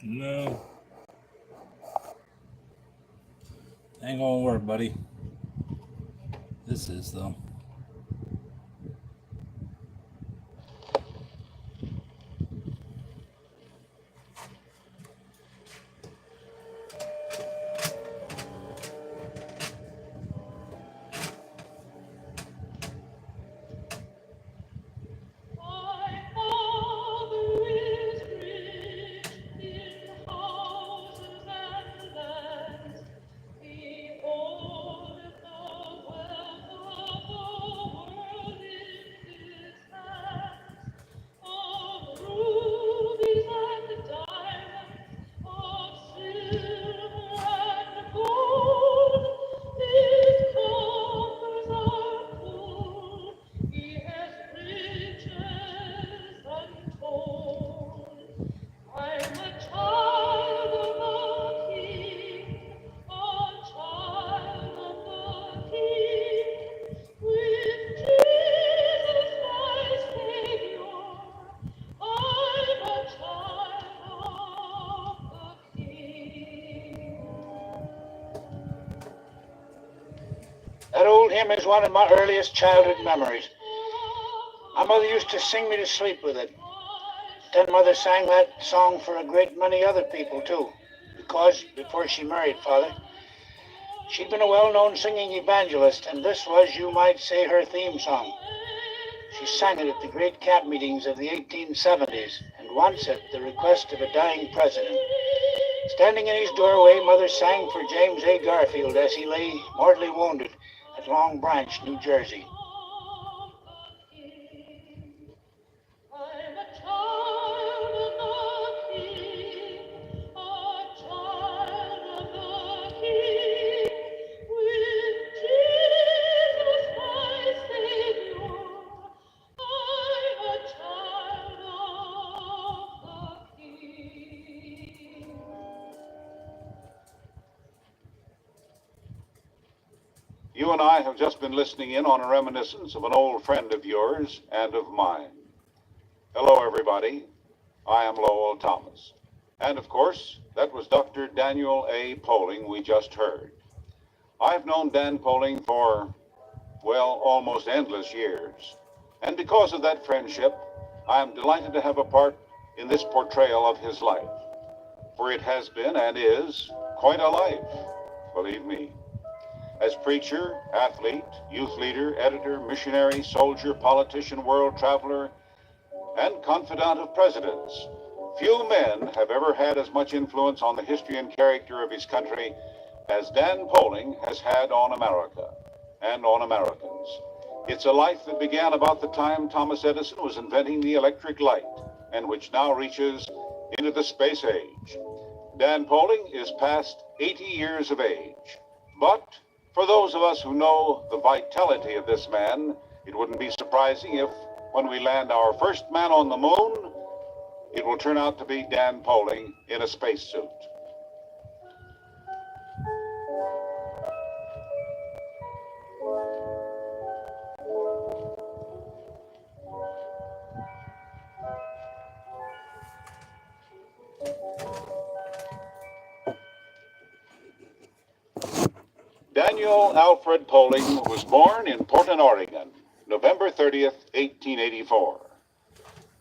No, ain't gonna work, buddy. This is, though. That old hymn is one of my earliest childhood memories. My mother used to sing me to sleep with it. Then Mother sang that song for a great many other people, too, because before she married Father, she'd been a well-known singing evangelist, and this was, you might say, her theme song. She sang it at the great camp meetings of the 1870s, and once at the request of a dying president. Standing in his doorway, Mother sang for James A. Garfield as he lay mortally wounded at Long Branch, New Jersey. You and I have just been listening in on a reminiscence of an old friend of yours and of mine. Hello, everybody. I am Lowell Thomas. And of course, that was Dr. Daniel A. Poling we just heard. I've known Dan Poling for, well, almost endless years. And because of that friendship, I am delighted to have a part in this portrayal of his life. For it has been and is quite a life, believe me. As preacher, athlete, youth leader, editor, missionary, soldier, politician, world traveler, and confidant of presidents, few men have ever had as much influence on the history and character of his country as Dan Poling has had on America and on Americans. It's a life that began about the time Thomas Edison was inventing the electric light, and which now reaches into the space age. Dan Poling is past 80 years of age, but for those of us who know the vitality of this man, it wouldn't be surprising if, when we land our first man on the moon, it will turn out to be Dan Poling in a spacesuit. Daniel Alfred Poling was born in Portland, Oregon, November 30th, 1884.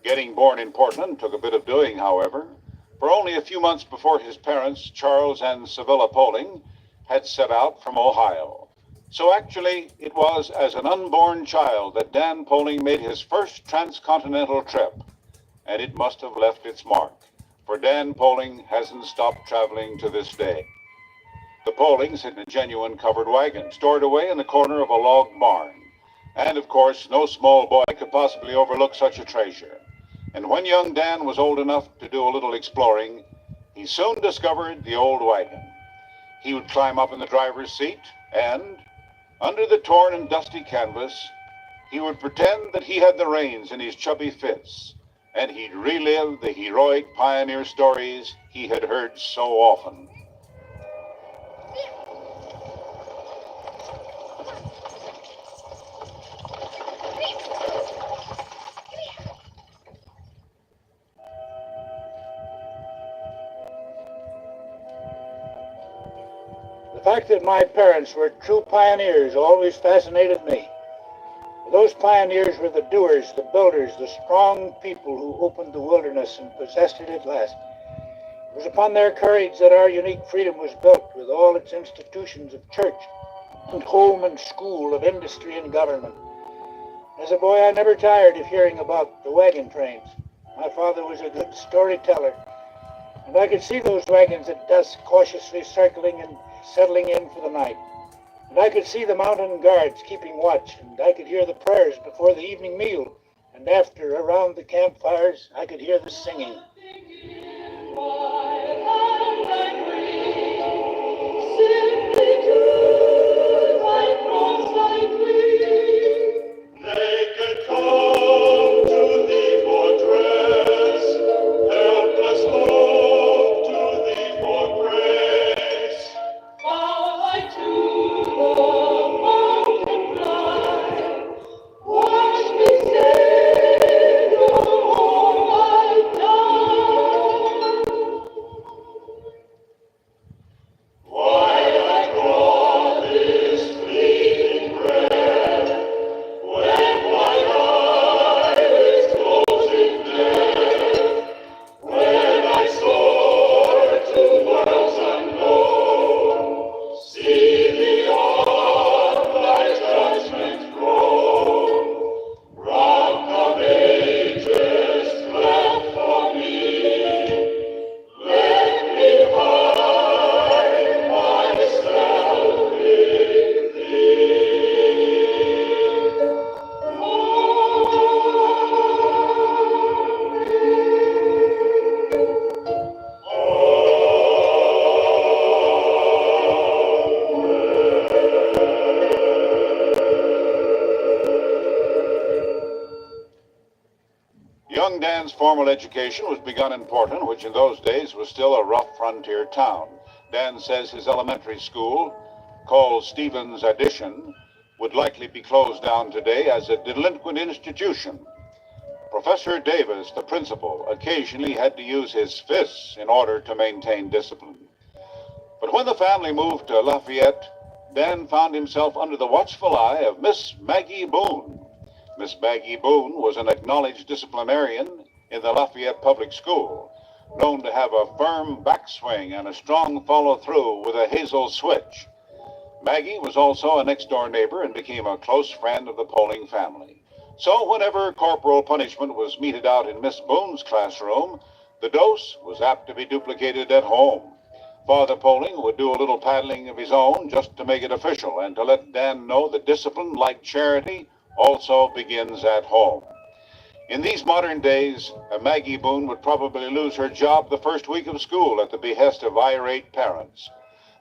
Getting born in Portland took a bit of doing, however, for only a few months before his parents, Charles and Sevilla Poling, had set out from Ohio. So actually, it was as an unborn child that Dan Poling made his first transcontinental trip, and it must have left its mark, for Dan Poling hasn't stopped traveling to this day. The Polings had a genuine covered wagon, stored away in the corner of a log barn. And, of course, no small boy could possibly overlook such a treasure. And when young Dan was old enough to do a little exploring, he soon discovered the old wagon. He would climb up in the driver's seat, and, under the torn and dusty canvas, he would pretend that he had the reins in his chubby fists, and he'd relive the heroic pioneer stories he had heard so often. The fact that my parents were true pioneers always fascinated me. Those pioneers were the doers, the builders, the strong people who opened the wilderness and possessed it at last. It was upon their courage that our unique freedom was built, with all its institutions of church and home and school, of industry and government. As a boy, I never tired of hearing about the wagon trains. My father was a good storyteller, and I could see those wagons at dusk cautiously circling and settling in for the night. And I could see the mountain guards keeping watch, and I could hear the prayers before the evening meal, and after, around the campfires, I could hear the singing. Young Dan's formal education was begun in Portland, which in those days was still a rough frontier town. Dan says his elementary school, called Stevens Addition, would likely be closed down today as a delinquent institution. Professor Davis, the principal, occasionally had to use his fists in order to maintain discipline. But when the family moved to Lafayette, Dan found himself under the watchful eye of Miss Maggie Boone. Miss Maggie Boone was an acknowledged disciplinarian in the Lafayette Public School, known to have a firm backswing and a strong follow-through with a hazel switch. Maggie was also a next-door neighbor and became a close friend of the Poling family. So whenever corporal punishment was meted out in Miss Boone's classroom, the dose was apt to be duplicated at home. Father Poling would do a little paddling of his own just to make it official and to let Dan know that discipline, like charity, also begins at home. In these modern days, Maggie Boone would probably lose her job the first week of school at the behest of irate parents.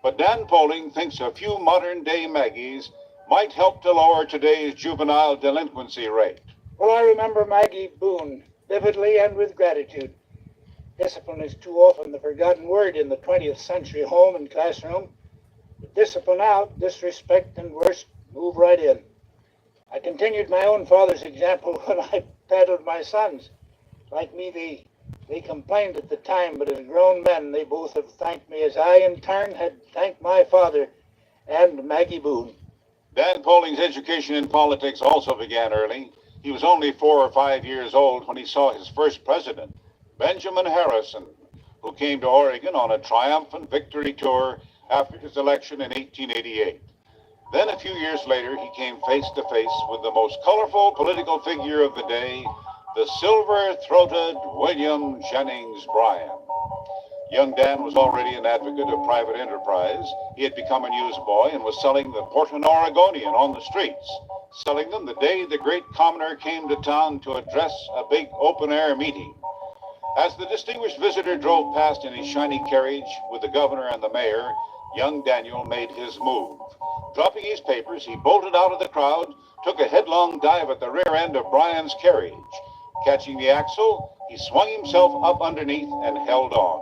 But Dan Poling thinks a few modern-day Maggies might help to lower today's juvenile delinquency rate. Well, I remember Maggie Boone vividly and with gratitude. Discipline is too often the forgotten word in the 20th century home and classroom. But discipline out, disrespect and worse move right in. I continued my own father's example when I paddled my sons. Like me, they complained at the time, but as grown men, they both have thanked me as I, in turn, had thanked my father and Maggie Boone. Dan Poling's education in politics also began early. He was only 4 or 5 years old when he saw his first president, Benjamin Harrison, who came to Oregon on a triumphant victory tour after his election in 1888. Then a few years later, he came face to face with the most colorful political figure of the day, the silver-throated William Jennings Bryan. Young Dan was already an advocate of private enterprise. He had become a newsboy and was selling the Portland Oregonian on the streets, selling them the day the great commoner came to town to address a big open-air meeting. As the distinguished visitor drove past in his shiny carriage with the governor and the mayor, young Daniel made his move. Dropping his papers, he bolted out of the crowd, took a headlong dive at the rear end of Bryan's carriage. Catching the axle, he swung himself up underneath and held on.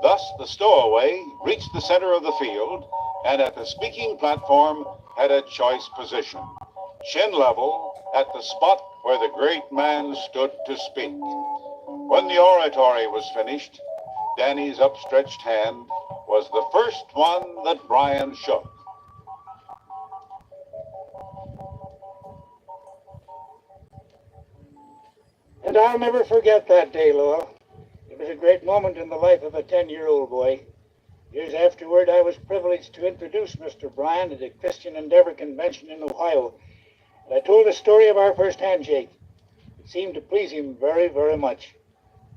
Thus, the stowaway reached the center of the field and at the speaking platform had a choice position, chin level at the spot where the great man stood to speak. When the oratory was finished, Danny's upstretched hand was the first one that Brian shook. And I'll never forget that day, Lowell. It was a great moment in the life of a 10-year-old boy. Years afterward, I was privileged to introduce Mr. Bryan at a Christian Endeavor convention in Ohio. And I told the story of our first handshake. It seemed to please him very, very much.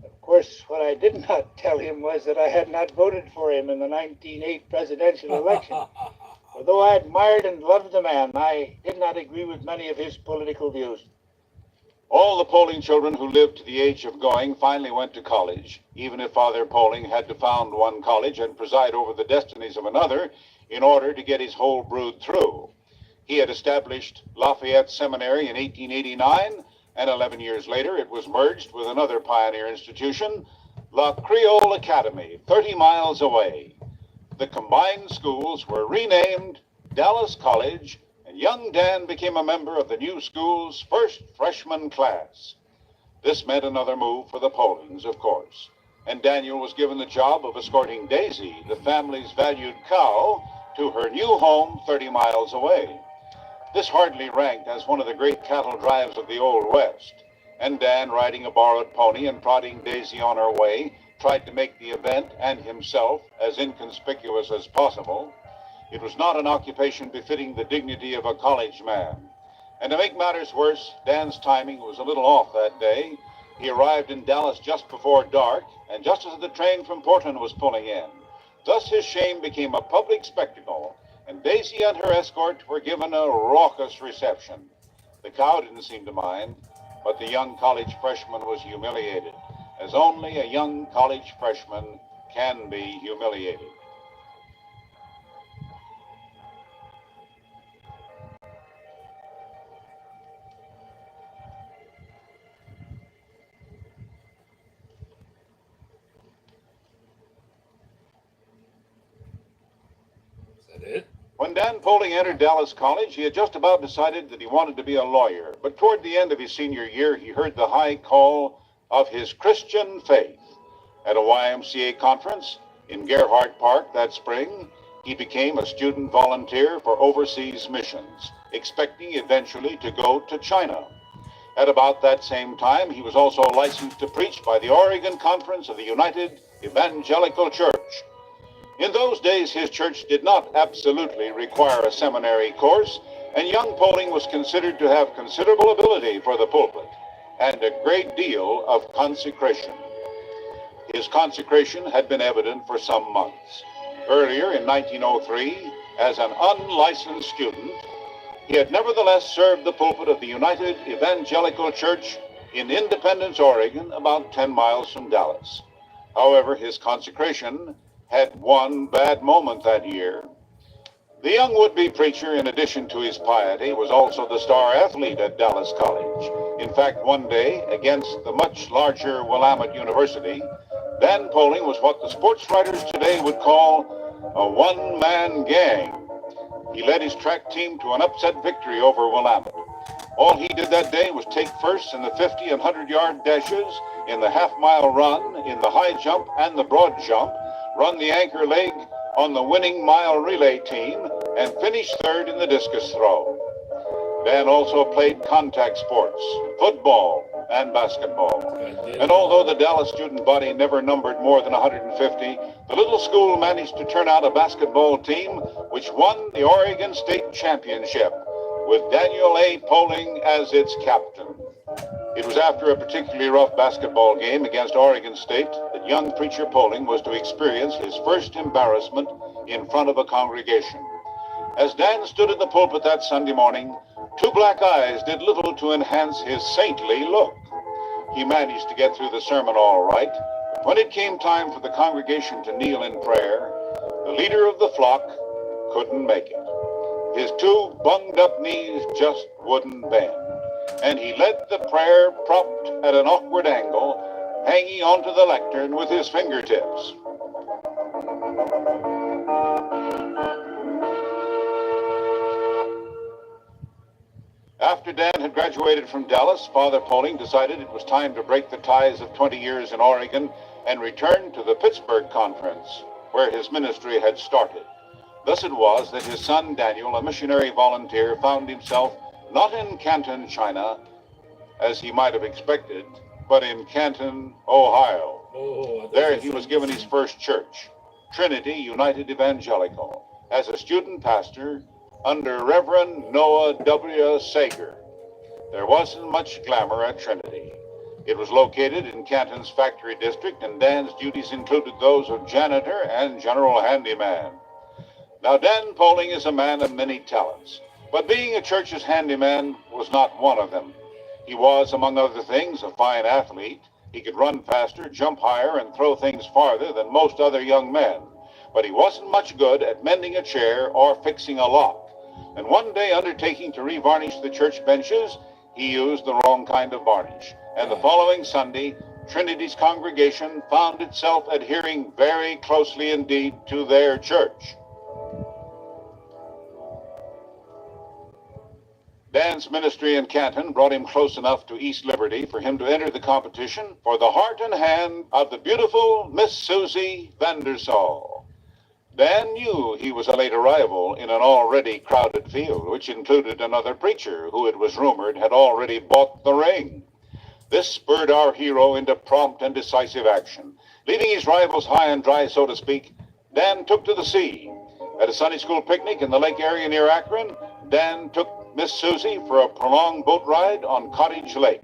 Of course, what I did not tell him was that I had not voted for him in the 1908 presidential election. Although I admired and loved the man, I did not agree with many of his political views. All the Poling children who lived to the age of going finally went to college, even if Father Poling had to found one college and preside over the destinies of another in order to get his whole brood through. He had established Lafayette Seminary in 1889, and 11 years later it was merged with another pioneer institution, La Creole Academy, 30 miles away. The combined schools were renamed Dallas College, and young Dan became a member of the new school's first freshman class. This meant another move for the Polings, of course, and Daniel was given the job of escorting Daisy, the family's valued cow, to her new home 30 miles away. This hardly ranked as one of the great cattle drives of the Old West, and Dan, riding a borrowed pony and prodding Daisy on her way, tried to make the event and himself as inconspicuous as possible. It was not an occupation befitting the dignity of a college man. And to make matters worse, Dan's timing was a little off that day. He arrived in Dallas just before dark, and just as the train from Portland was pulling in. Thus his shame became a public spectacle, and Daisy and her escort were given a raucous reception. The cow didn't seem to mind, but the young college freshman was humiliated, as only a young college freshman can be humiliated. Is that it? When Dan Poling entered Dallas College, he had just about decided that he wanted to be a lawyer. But toward the end of his senior year, he heard the high call of his Christian faith. At a YMCA conference in Gerhardt Park that spring, he became a student volunteer for overseas missions, expecting eventually to go to China. At about that same time, he was also licensed to preach by the Oregon Conference of the United Evangelical Church. In those days, his church did not absolutely require a seminary course, and young Poling was considered to have considerable ability for the pulpit and a great deal of consecration. His consecration had been evident for some months. Earlier, in 1903, as an unlicensed student, he had nevertheless served the pulpit of the United Evangelical Church in Independence, Oregon, about 10 miles from Dallas. However, his consecration had one bad moment that year. The young would-be preacher, in addition to his piety, was also the star athlete at Dallas College. In fact, one day, against the much larger Willamette University, Dan Poling was what the sports writers today would call a one-man gang. He led his track team to an upset victory over Willamette. All he did that day was take first in the 50 and 100-yard dashes, in the half-mile run, in the high jump and the broad jump, run the anchor leg on the winning mile relay team, and finish third in the discus throw. Dan also played contact sports, football and basketball. And although the Dallas student body never numbered more than 150, the little school managed to turn out a basketball team which won the Oregon State Championship, with Daniel A. Poling as its captain. It was after a particularly rough basketball game against Oregon State that young preacher Poling was to experience his first embarrassment in front of a congregation. As Dan stood in the pulpit that Sunday morning, two black eyes did little to enhance his saintly look. He managed to get through the sermon all right, but when it came time for the congregation to kneel in prayer, the leader of the flock couldn't make it. His two bunged-up knees just wouldn't bend, and he led the prayer propped at an awkward angle, hanging onto the lectern with his fingertips. After Dan had graduated from Dallas, Father Poling decided it was time to break the ties of 20 years in Oregon and returned to the Pittsburgh Conference, where his ministry had started. Thus it was that his son Daniel, a missionary volunteer, found himself not in Canton, China, as he might have expected, but in Canton, Ohio. There he was given his first church, Trinity United Evangelical, as a student pastor under Reverend Noah W. Sager. There wasn't much glamour at Trinity. It was located in Canton's factory district, and Dan's duties included those of janitor and general handyman. Now, Dan Poling is a man of many talents, but being a church's handyman was not one of them. He was, among other things, a fine athlete. He could run faster, jump higher, and throw things farther than most other young men. But he wasn't much good at mending a chair or fixing a lock. And one day, undertaking to revarnish the church benches, he used the wrong kind of varnish. And the following Sunday, Trinity's congregation found itself adhering very closely indeed to their church. Dan's ministry in Canton brought him close enough to East Liberty for him to enter the competition for the heart and hand of the beautiful Miss Susie Vandersall. Dan knew he was a late arrival in an already crowded field, which included another preacher who, it was rumored, had already bought the ring. This spurred our hero into prompt and decisive action. Leaving his rivals high and dry, so to speak, Dan took to the sea. At a Sunday school picnic in the lake area near Akron, Dan took Miss Susie for a prolonged boat ride on Cottage Lake.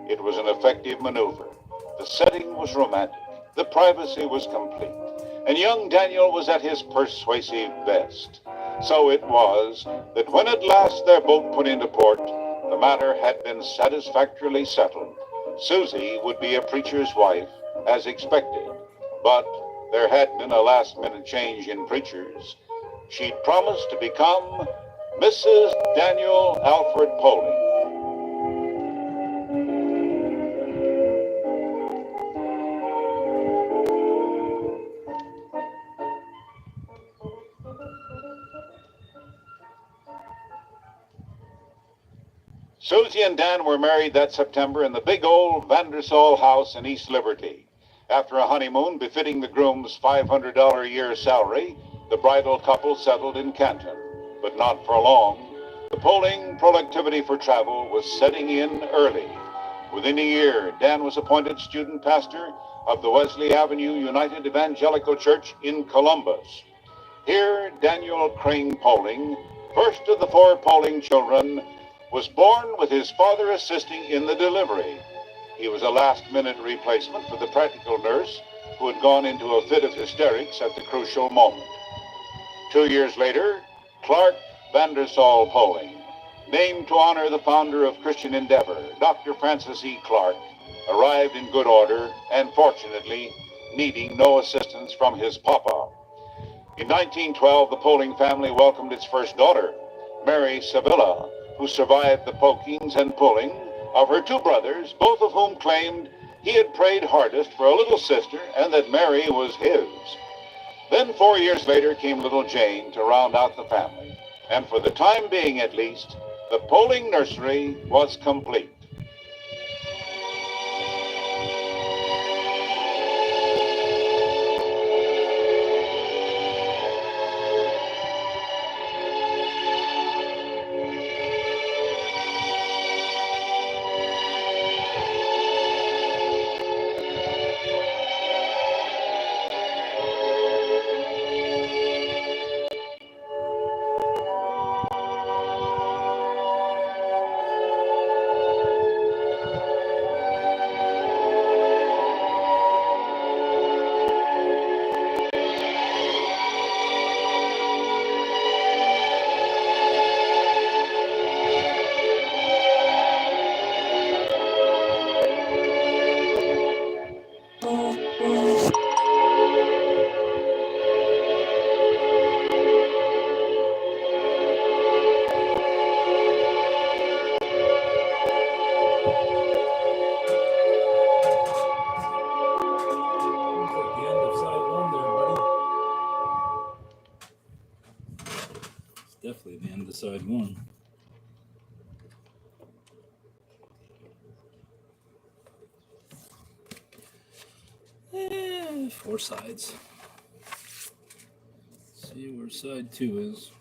It was an effective maneuver. The setting was romantic. The privacy was complete. And young Daniel was at his persuasive best. So it was that when at last their boat put into port, the matter had been satisfactorily settled. Susie would be a preacher's wife, as expected. But there had been a last-minute change in preachers. She'd promised to become Mrs. Daniel Alfred Poling. Susie and Dan were married that September in the big old Vandersall house in East Liberty. After a honeymoon befitting the groom's $500 a year salary, the bridal couple settled in Canton. But not for long. The Poling productivity for travel was setting in early. Within a year, Dan was appointed student pastor of the Wesley Avenue United Evangelical Church in Columbus. Here, Daniel Crane Poling, first of the 4 Poling children, was born with his father assisting in the delivery. He was a last-minute replacement for the practical nurse who had gone into a fit of hysterics at the crucial moment. 2 years later, Clark Vandersall Poling, named to honor the founder of Christian Endeavor, Dr. Francis E. Clark, arrived in good order and, fortunately, needing no assistance from his papa. In 1912, the Poling family welcomed its first daughter, Mary Sevilla, who survived the pokings and pulling of her 2 brothers, both of whom claimed he had prayed hardest for a little sister and that Mary was his. Then 4 years later came little Jane to round out the family. And for the time being, at least, the Poling nursery was complete. Definitely the end of side 1. Four sides. See where side 2 is.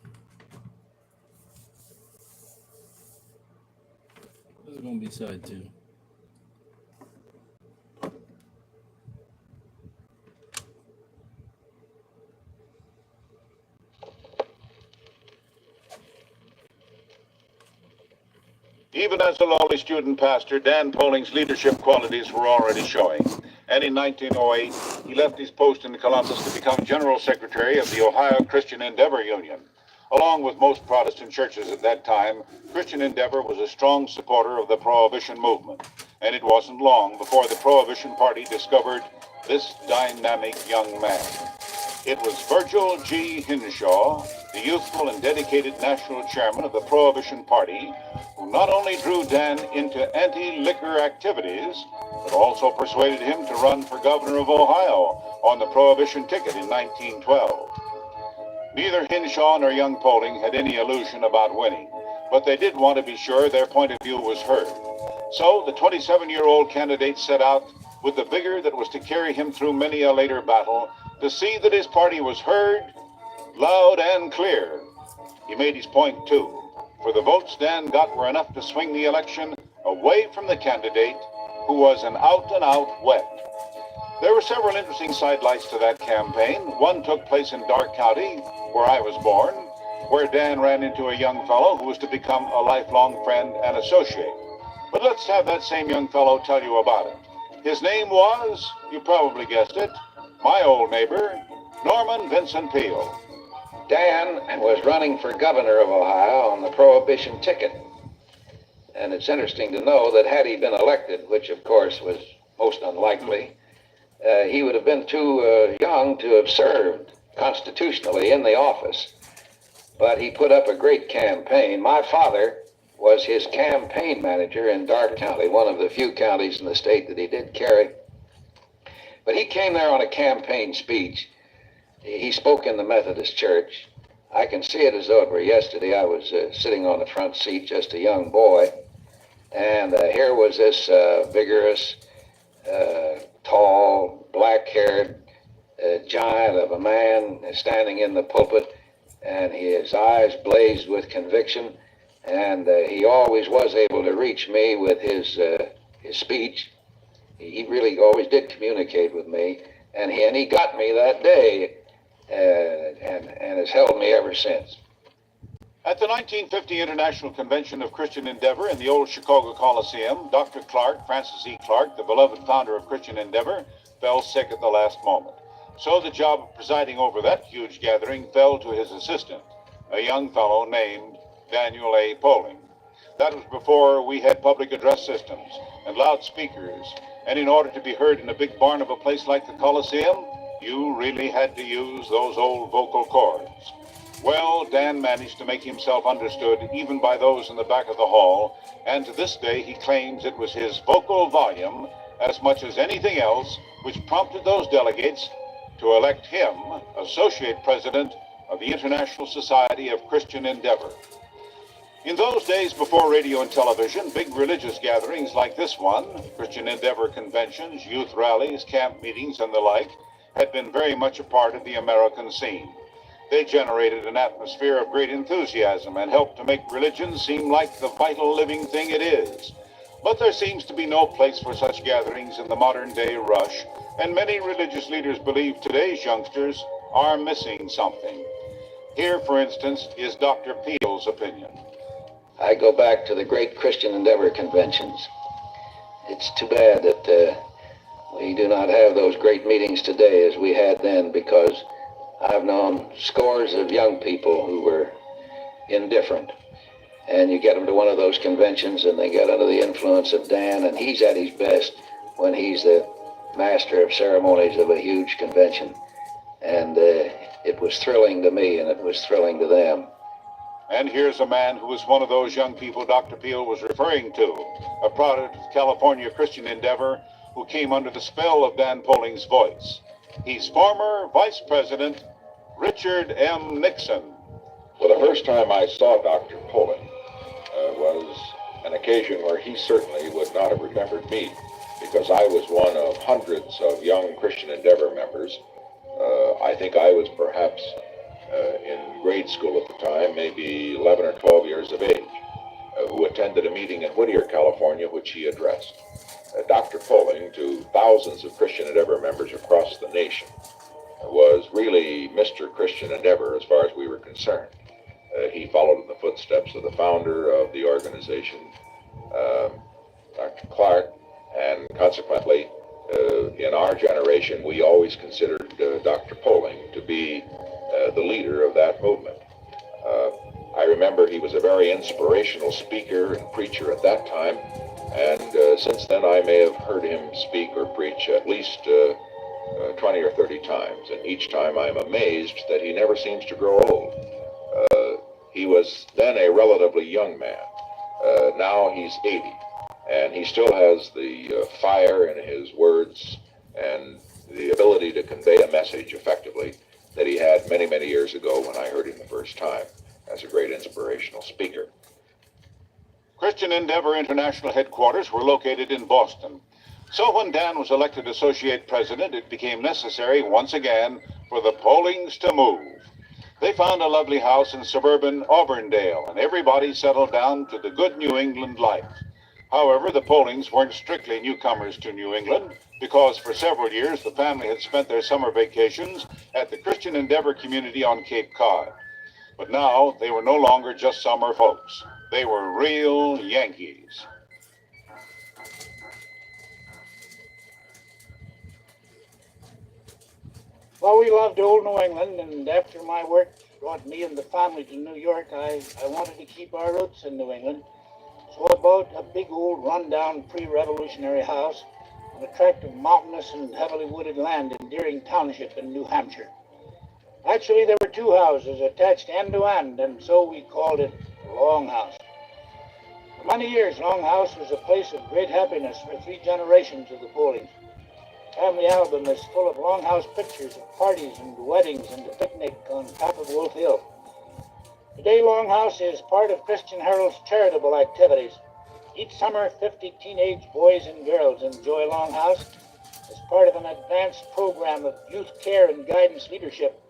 This is going to be side 2. Even as a lowly student pastor, Dan Poling's leadership qualities were already showing. And in 1908, he left his post in Columbus to become General Secretary of the Ohio Christian Endeavor Union. Along with most Protestant churches at that time, Christian Endeavor was a strong supporter of the Prohibition movement. And it wasn't long before the Prohibition Party discovered this dynamic young man. It was Virgil G. Hinshaw, the youthful and dedicated national chairman of the Prohibition Party, who not only drew Dan into anti-liquor activities, but also persuaded him to run for governor of Ohio on the Prohibition ticket in 1912. Neither Hinshaw nor young Poling had any illusion about winning, but they did want to be sure their point of view was heard. So the 27-year-old candidate set out with the vigor that was to carry him through many a later battle to see that his party was heard loud and clear. He made his point, too, for the votes Dan got were enough to swing the election away from the candidate who was an out-and-out wet. There were several interesting sidelights to that campaign. One took place in Darke County, where I was born, where Dan ran into a young fellow who was to become a lifelong friend and associate. But let's have that same young fellow tell you about it. His name was, you probably guessed it, my old neighbor, Norman Vincent Peale. Dan was running for governor of Ohio on the Prohibition ticket. And it's interesting to know that had he been elected, which of course was most unlikely, he would have been too young to have served constitutionally in the office. But he put up a great campaign. My father was his campaign manager in Darke County, one of the few counties in the state that he did carry. But he came there on a campaign speech. He spoke in the Methodist Church. I can see it as though it were yesterday. I was sitting on the front seat, just a young boy. And here was this vigorous, tall, black-haired giant of a man standing in the pulpit, and his eyes blazed with conviction. And he always was able to reach me with his speech. He really always did communicate with me, and he got me that day, and has held me ever since. At the 1950 International Convention of Christian Endeavor in the old Chicago Coliseum, Dr. Clark, Francis E. Clark, the beloved founder of Christian Endeavor, fell sick at the last moment. So the job of presiding over that huge gathering fell to his assistant, a young fellow named Daniel A. Poling. That was before we had public address systems and loudspeakers, and in order to be heard in a big barn of a place like the Coliseum, you really had to use those old vocal cords. Well, Dan managed to make himself understood even by those in the back of the hall, and to this day he claims it was his vocal volume, as much as anything else, which prompted those delegates to elect him Associate President of the International Society of Christian Endeavor. In those days before radio and television, big religious gatherings like this one, Christian Endeavor conventions, youth rallies, camp meetings, and the like, had been very much a part of the American scene. They generated an atmosphere of great enthusiasm and helped to make religion seem like the vital living thing it is. But there seems to be no place for such gatherings in the modern day rush, and many religious leaders believe today's youngsters are missing something. Here, for instance, is Dr. Peale's opinion. I go back to the great Christian Endeavor conventions. It's too bad that we do not have those great meetings today as we had then, because I've known scores of young people who were indifferent. And you get them to one of those conventions and they get under the influence of Dan, and he's at his best when he's the master of ceremonies of a huge convention. And it was thrilling to me, and it was thrilling to them. And here's a man who was one of those young people Dr. Peale was referring to, a product of California Christian Endeavor who came under the spell of Dan Poling's voice. He's former Vice President Richard M. Nixon. Well, the first time I saw Dr. Poling was an occasion where he certainly would not have remembered me. because I was one of hundreds of young Christian Endeavor members. I think I was perhaps in grade school at the time, maybe 11 or 12 years of age, who attended a meeting in Whittier, California, which he addressed. Dr. Poling, to thousands of Christian Endeavor members across the nation, was really Mr. Christian Endeavor as far as we were concerned. He followed in the footsteps of the founder of the organization, Dr. Clark, and consequently, in our generation, we always considered Dr. Poling to be the leader of that movement. I remember he was a very inspirational speaker and preacher at that time, and since then I may have heard him speak or preach at least 20 or 30 times, and each time I'm amazed that he never seems to grow old. He was then a relatively young man. Now he's 80, and he still has the fire in his words and the ability to convey a message effectively that he had many, many years ago when I heard him the first time as a great inspirational speaker. Christian Endeavor International headquarters were located in Boston. So when Dan was elected associate president, it became necessary once again for the Polings to move. They found a lovely house in suburban Auburndale, and everybody settled down to the good New England life. However, the Polings weren't strictly newcomers to New England, because for several years the family had spent their summer vacations at the Christian Endeavor community on Cape Cod. But now they were no longer just summer folks. They were real Yankees. Well, we loved old New England, and after my work brought me and the family to New York, I wanted to keep our roots in New England. So I bought a big old rundown pre-revolutionary house on a tract of mountainous and heavily wooded land in Deering Township in New Hampshire. Actually, there were two houses attached end to end, and so we called it Long House. For many years, Long House was a place of great happiness for 3 generations of the Polings. Family album is full of Longhouse pictures of parties and weddings and a picnic on top of Wolf Hill. Today, Longhouse is part of Christian Herald's charitable activities. Each summer, 50 teenage boys and girls enjoy Longhouse as part of an advanced program of youth care and guidance leadership.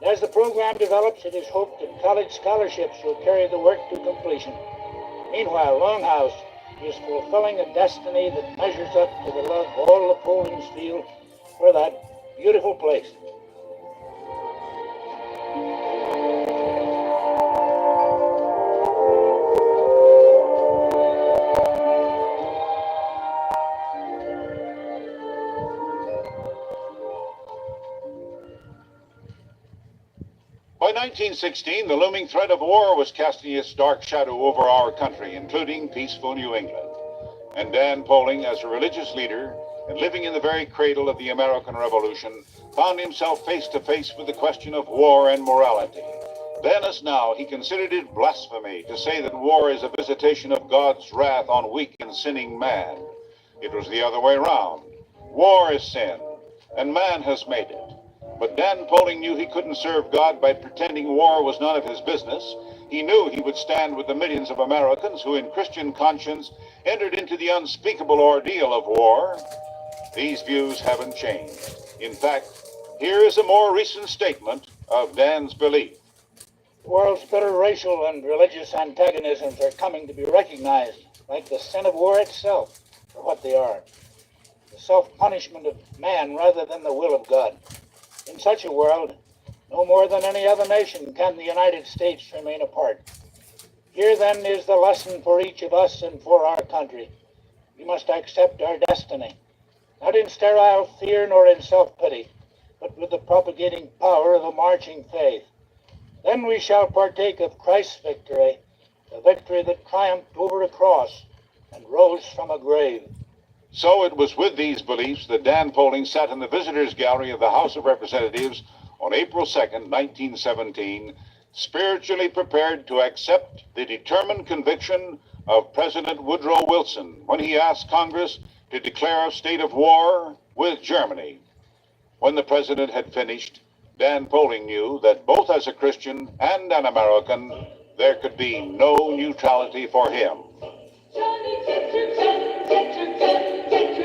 And as the program develops, it is hoped that college scholarships will carry the work to completion. Meanwhile, Longhouse is fulfilling a destiny that measures up to the love all the Polings feel for that beautiful place. By 1916, the looming threat of war was casting its dark shadow over our country, including peaceful New England. And Dan Poling, as a religious leader and living in the very cradle of the American Revolution, found himself face to face with the question of war and morality. Then as now, he considered it blasphemy to say that war is a visitation of God's wrath on weak and sinning man. It was the other way round. War is sin, and man has made it. But Dan Poling knew he couldn't serve God by pretending war was none of his business. He knew he would stand with the millions of Americans who, in Christian conscience, entered into the unspeakable ordeal of war. These views haven't changed. In fact, here is a more recent statement of Dan's belief. The world's bitter racial and religious antagonisms are coming to be recognized, like the sin of war itself, for what they are. The self-punishment of man rather than the will of God. In such a world, no more than any other nation can the United States remain apart. Here then is the lesson for each of us and for our country. We must accept our destiny, not in sterile fear nor in self-pity, but with the propagating power of a marching faith. Then we shall partake of Christ's victory, a victory that triumphed over a cross and rose from a grave. So it was with these beliefs that Dan Poling sat in the visitors' gallery of the House of Representatives on April 2nd, 1917, spiritually prepared to accept the determined conviction of President Woodrow Wilson when he asked Congress to declare a state of war with Germany. When the president had finished, Dan Poling knew that both as a Christian and an American, there could be no neutrality for him. Johnny, get your gun, get your gun, get your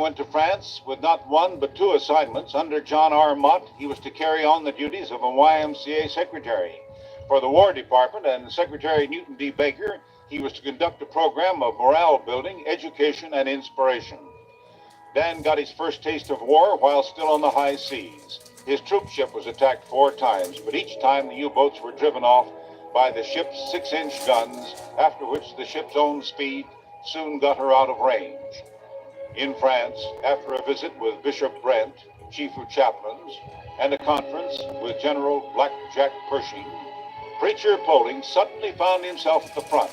went to France with not one but two assignments. Under John R. Mott, he was to carry on the duties of a YMCA secretary. For the War Department and Secretary Newton D. Baker, he was to conduct a program of morale building, education, and inspiration. Dan got his first taste of war while still on the high seas. His troop ship was attacked 4 times, but each time the U-boats were driven off by the ship's 6-inch guns, after which the ship's own speed soon got her out of range. In France, after a visit with Bishop Brent, chief of chaplains, and a conference with General Blackjack Pershing, Preacher Poling suddenly found himself at the front.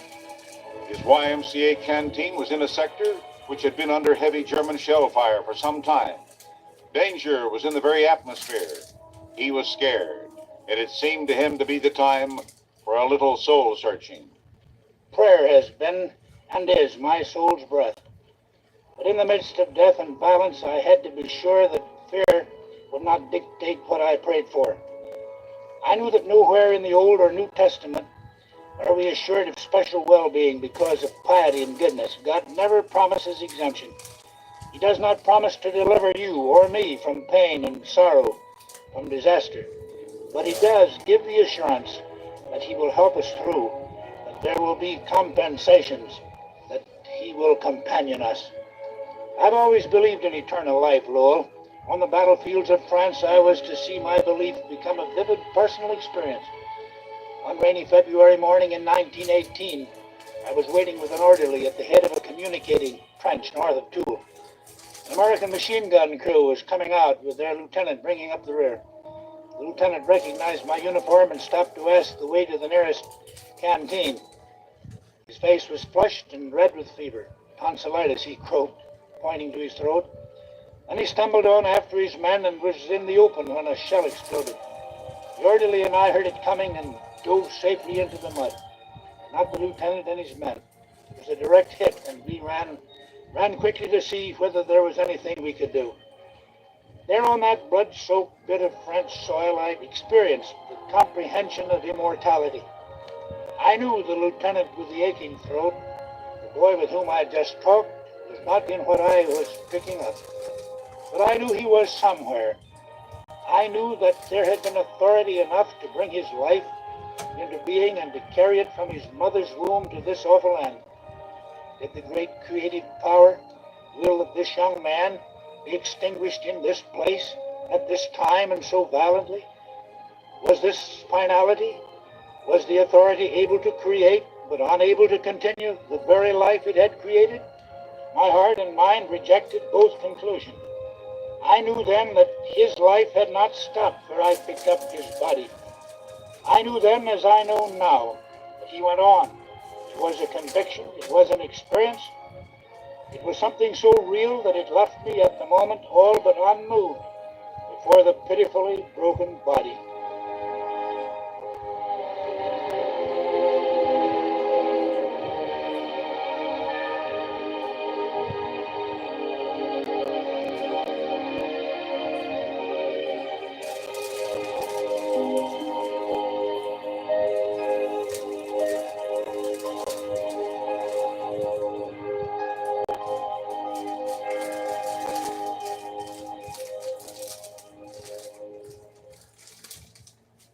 His YMCA canteen was in a sector which had been under heavy German shell fire for some time. Danger was in the very atmosphere. He was scared, and it seemed to him to be the time for a little soul searching. Prayer has been and is my soul's breath. But in the midst of death and violence, I had to be sure that fear would not dictate what I prayed for. I knew that nowhere in the Old or New Testament are we assured of special well-being because of piety and goodness. God never promises exemption. He does not promise to deliver you or me from pain and sorrow, from disaster. But he does give the assurance that he will help us through, that there will be compensations, that he will companion us. I've always believed in eternal life, Lowell. On the battlefields of France, I was to see my belief become a vivid personal experience. One rainy February morning in 1918, I was waiting with an orderly at the head of a communicating trench north of Toul. An American machine gun crew was coming out with their lieutenant bringing up the rear. The lieutenant recognized my uniform and stopped to ask the way to the nearest canteen. His face was flushed and red with fever. Tonsillitis, he croaked, pointing to his throat. Then he stumbled on after his men and was in the open when a shell exploded. The orderly and I heard it coming and dove safely into the mud. Not the lieutenant and his men. It was a direct hit, and we ran quickly to see whether there was anything we could do. There on that blood-soaked bit of French soil, I experienced the comprehension of immortality. I knew the lieutenant with the aching throat, the boy with whom I had just talked, was not in what I was picking up. But I knew he was somewhere. I knew that there had been authority enough to bring his life into being and to carry it from his mother's womb to this awful end. Did the great creative power will that this young man be extinguished in this place, at this time, and so violently? Was this finality? Was the authority able to create, but unable to continue the very life it had created? My heart and mind rejected both conclusions. I knew then that his life had not stopped where I picked up his body. I knew then, as I know now, that he went on. It was a conviction, it was an experience. It was something so real that it left me at the moment all but unmoved before the pitifully broken body.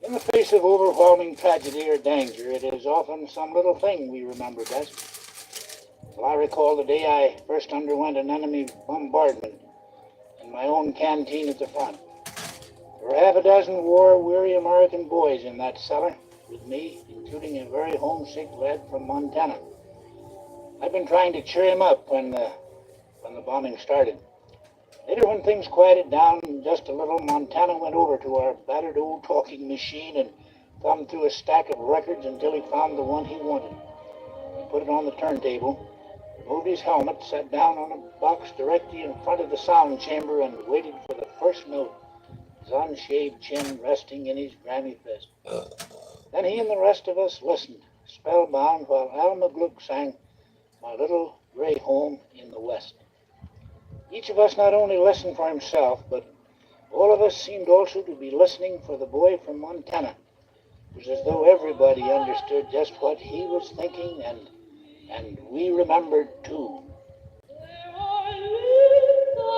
In the face of overwhelming tragedy or danger, it is often some little thing we remember best. Well, I recall the day I first underwent an enemy bombardment in my own canteen at the front. There were half a dozen war-weary American boys in that cellar with me, including a very homesick lad from Montana. I'd been trying to cheer him up when the bombing started. Later, when things quieted down just a little, Montana went over to our battered old talking machine and thumbed through a stack of records until he found the one he wanted. He put it on the turntable, removed his helmet, sat down on a box directly in front of the sound chamber, and waited for the first note, his unshaved chin resting in his grimy fist. Then he and the rest of us listened, spellbound, while Alma Gluck sang My Little Gray Home in the West. Each of us not only listened for himself, but all of us seemed also to be listening for the boy from Montana. It was as though everybody understood just what he was thinking, and we remembered too. There are little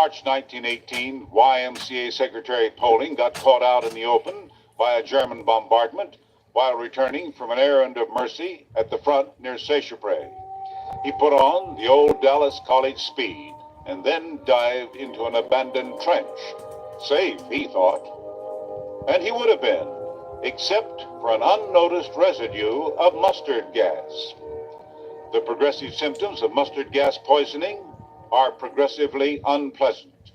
March 1918, YMCA Secretary Poling got caught out in the open by a German bombardment while returning from an errand of mercy at the front near Seicheprey. He put on the old Dallas College speed and then dived into an abandoned trench. Safe, he thought. And he would have been, except for an unnoticed residue of mustard gas. The progressive symptoms of mustard gas poisoning are progressively unpleasant.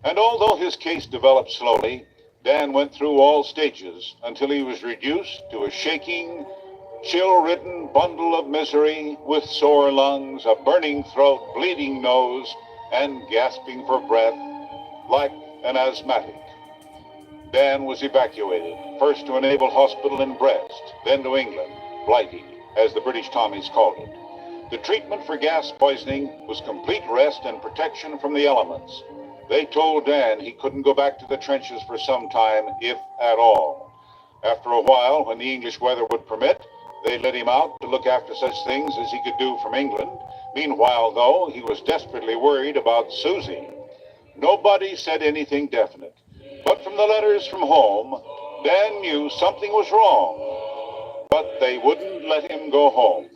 And although his case developed slowly, Dan went through all stages until he was reduced to a shaking, chill-ridden bundle of misery with sore lungs, a burning throat, bleeding nose, and gasping for breath like an asthmatic. Dan was evacuated, first to a naval hospital in Brest, then to England, Blighty, as the British Tommies called it. The treatment for gas poisoning was complete rest and protection from the elements. They told Dan he couldn't go back to the trenches for some time, if at all. After a while, when the English weather would permit, they let him out to look after such things as he could do from England. Meanwhile, though, he was desperately worried about Susie. Nobody said anything definite. But from the letters from home, Dan knew something was wrong. But they wouldn't let him go home.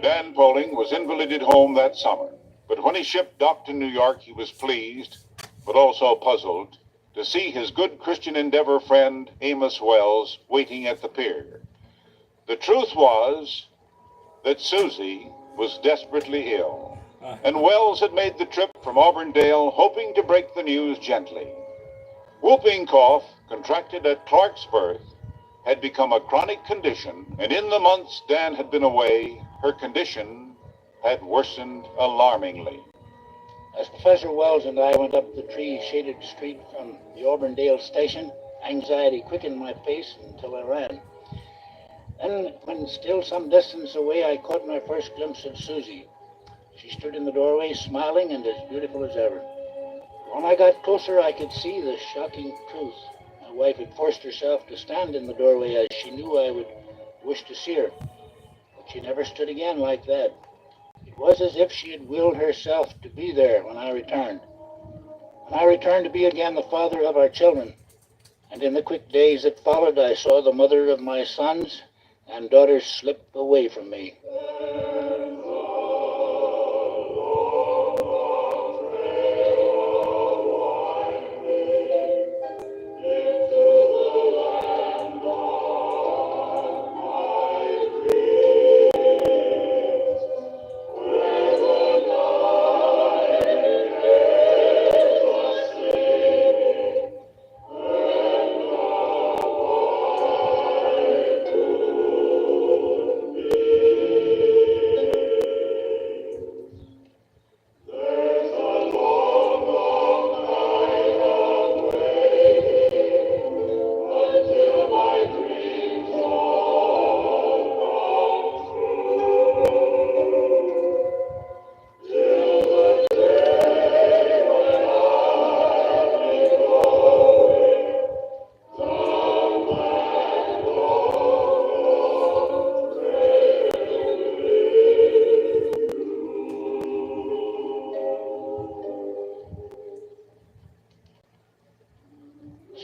Dan Poling was invalided home that summer, but when his ship docked in New York, he was pleased, but also puzzled, to see his good Christian Endeavor friend Amos Wells waiting at the pier. The truth was that Susie was desperately ill, and Wells had made the trip from Auburndale hoping to break the news gently. Whooping cough, contracted at Clark's birth, had become a chronic condition, and in the months Dan had been away, her condition had worsened alarmingly. As Professor Wells and I went up the tree-shaded street from the Auburndale station, anxiety quickened my pace until I ran. Then, when still some distance away, I caught my first glimpse of Susie. She stood in the doorway, smiling and as beautiful as ever. When I got closer, I could see the shocking truth. My wife had forced herself to stand in the doorway as she knew I would wish to see her. But she never stood again like that. It was as if she had willed herself to be there when I returned. When I returned to be again the father of our children. And in the quick days that followed, I saw the mother of my sons and daughters slip away from me.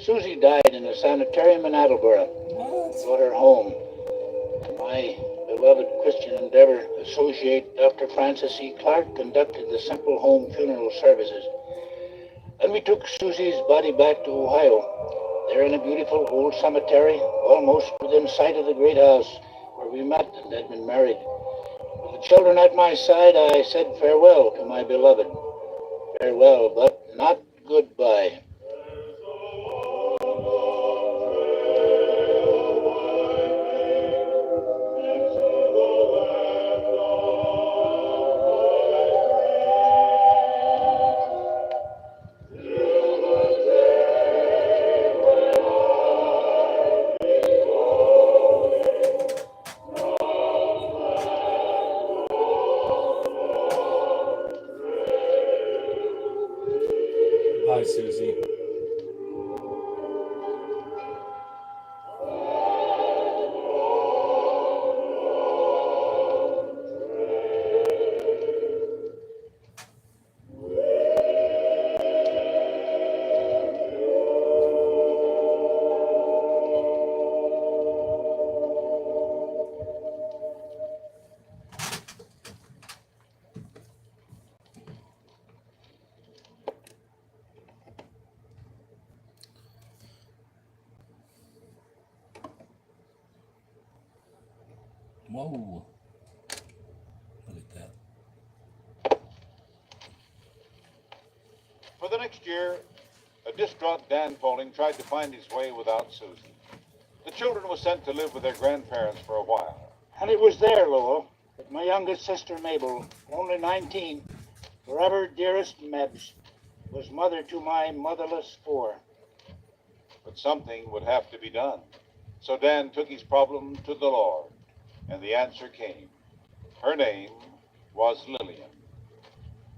Susie died in a sanitarium in Attleboro. Brought her home. My beloved Christian endeavor associate Dr. Francis E. Clark conducted the simple home funeral services. Then we took Susie's body back to Ohio. There in a beautiful old cemetery, almost within sight of the great house where we met and had been married. With the children at my side, I said farewell to my beloved. Farewell, but not goodbye. Hi, Susie. Whoa. Look at that. For the next year, a distraught Dan Poling tried to find his way without Susie. The children were sent to live with their grandparents for a while. And it was there, Lowell, that my youngest sister Mabel, only 19, forever dearest Mebs, was mother to my motherless four. But something would have to be done. So Dan took his problem to the Lord, and the answer came. Her name was Lillian.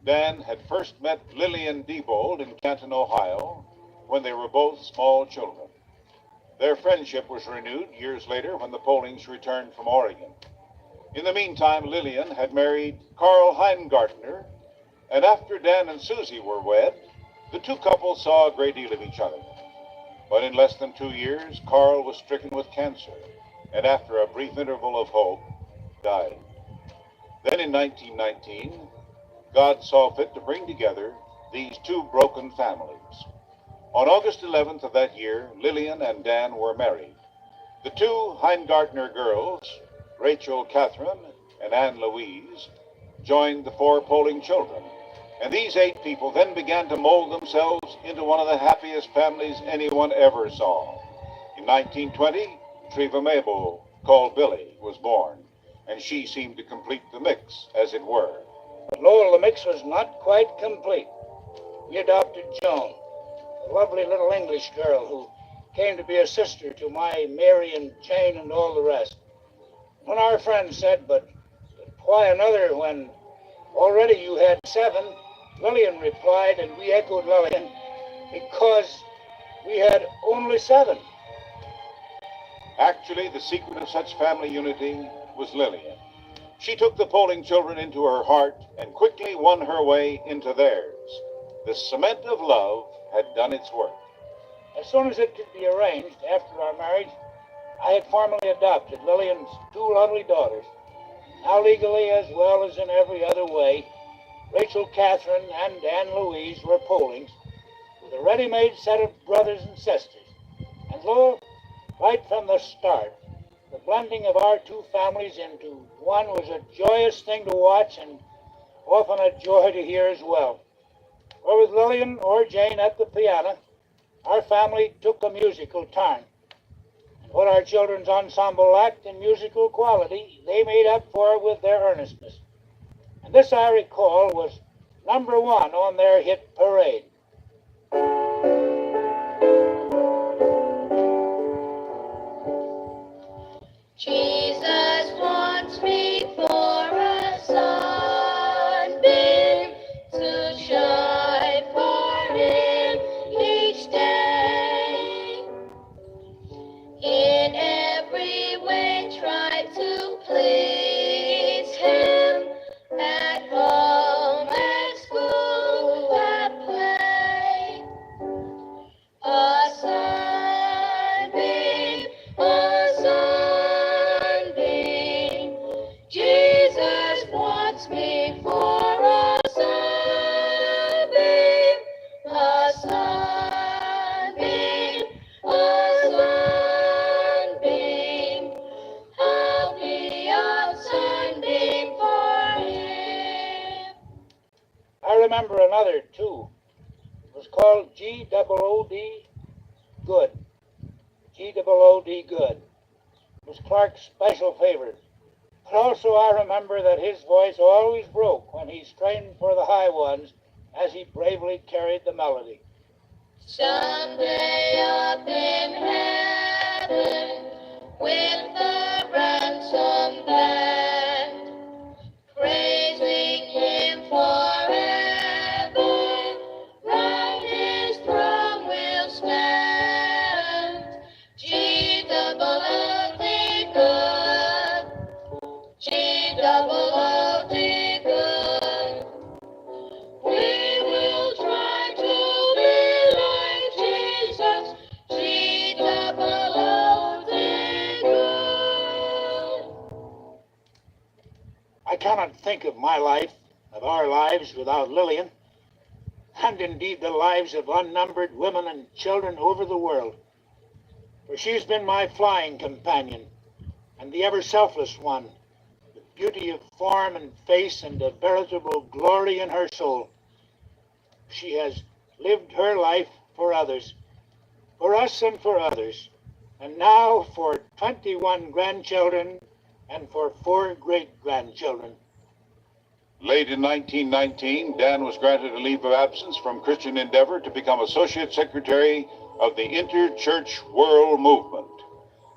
Dan had first met Lillian Diebold in Canton, Ohio, when they were both small children. Their friendship was renewed years later when the Polings returned from Oregon. In the meantime, Lillian had married Carl Heingartner, and after Dan and Susie were wed, the two couples saw a great deal of each other. But in less than 2 years, Carl was stricken with cancer, and after a brief interval of hope, died. Then in 1919, God saw fit to bring together these two broken families. On August 11th of that year, Lillian and Dan were married. The two Heingartner girls, Rachel Catherine and Anne Louise, joined the 4 Poling children. And these 8 people then began to mold themselves into one of the happiest families anyone ever saw. In 1920, Treva Mabel, called Billy, was born, and she seemed to complete the mix, as it were. But Lowell, the mix was not quite complete. We adopted Joan, a lovely little English girl who came to be a sister to my Mary and Jane and all the rest. When our friends said, but why another when already you had 7, Lillian replied, and we echoed Lillian, because we had only 7. Actually, the secret of such family unity was Lillian. She took the Poling children into her heart and quickly won her way into theirs. The cement of love had done its work. As soon as it could be arranged after our marriage, I had formally adopted Lillian's 2 lovely daughters. Now legally as well as in every other way, Rachel Catherine and Anne Louise were Polings, with a ready-made set of brothers and sisters. And lo, right from the start, the blending of our 2 families into one was a joyous thing to watch and often a joy to hear as well. For with Lillian or Jane at the piano, our family took a musical turn. And what our children's ensemble lacked in musical quality, they made up for with their earnestness. And this, I recall, was #1 on their hit parade. Jesus wants me for a sunbeam to shine for him each day. In every way try to please him, at home, at school, at play. It was called G-O-O-D, Good. G-O-O-D, Good. It was Clark's special favorite. But also I remember that his voice always broke when he strained for the high ones as he bravely carried the melody. Someday up in heaven with the ransom band, praising him forever, round his throne will stand. G-double-O-D good, G-double-O-D good. We will try to be like Jesus, G-double-O-D good. I cannot think of my life, of our lives, without Lillian, and indeed the lives of unnumbered women and children over the world. For she's been my flying companion, and the ever-selfless one, with beauty of form and face and a veritable glory in her soul. She has lived her life for others, for us and for others, and now for 21 grandchildren and for 4 great-grandchildren. Late in 1919, Dan was granted a leave of absence from Christian Endeavor to become Associate Secretary of the Interchurch World Movement.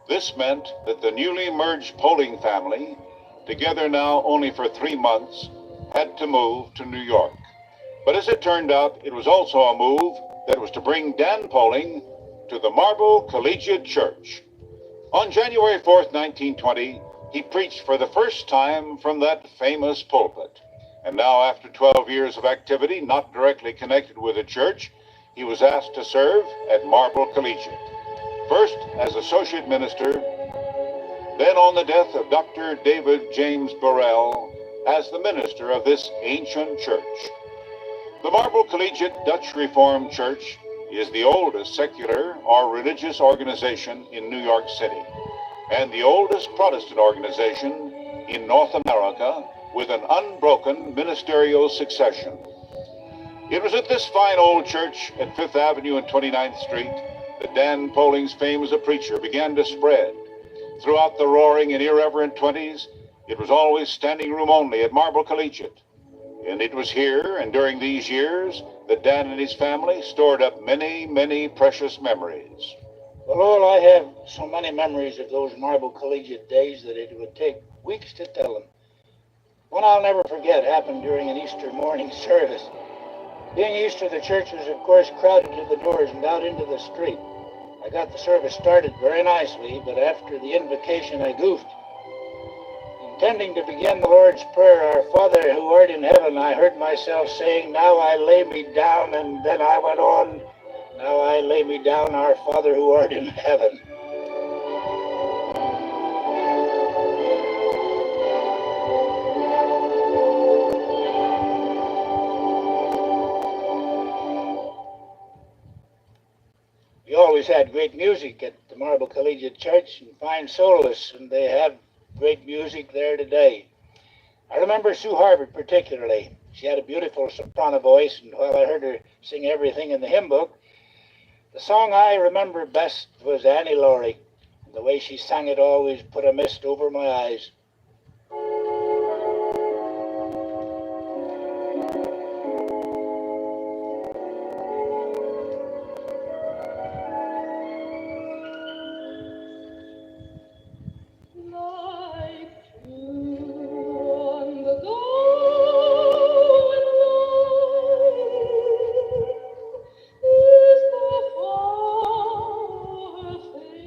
This meant that the newly merged Poling family, together now only for 3 months, had to move to New York. But as it turned out, it was also a move that was to bring Dan Poling to the Marble Collegiate Church. On January 4th, 1920, he preached for the first time from that famous pulpit. And now, after 12 years of activity not directly connected with the church, he was asked to serve at Marble Collegiate. First as associate minister, then on the death of Dr. David James Burrell as the minister of this ancient church. The Marble Collegiate Dutch Reformed Church is the oldest secular or religious organization in New York City, and the oldest Protestant organization in North America with an unbroken ministerial succession. It was at this fine old church at 5th Avenue and 29th Street that Dan Poling's fame as a preacher began to spread. Throughout the roaring and irreverent 20s, it was always standing room only at Marble Collegiate. And it was here and during these years that Dan and his family stored up many, many precious memories. Well, Lowell, I have so many memories of those Marble Collegiate days that it would take weeks to tell them. One I'll never forget happened during an Easter morning service. Being Easter, the church was, of course, crowded to the doors and out into the street. I got the service started very nicely, but after the invocation, I goofed. Intending to begin the Lord's Prayer, Our Father who art in heaven, I heard myself saying, now I lay me down, and then I went on, now I lay me down, Our Father who art in heaven. We always had great music at the Marble Collegiate Church and fine soloists, and they have great music there today. I remember Sue Harvard particularly. She had a beautiful soprano voice, and while I heard her sing everything in the hymn book, the song I remember best was Annie Laurie. And the way she sang it always put a mist over my eyes. Is the flower fair?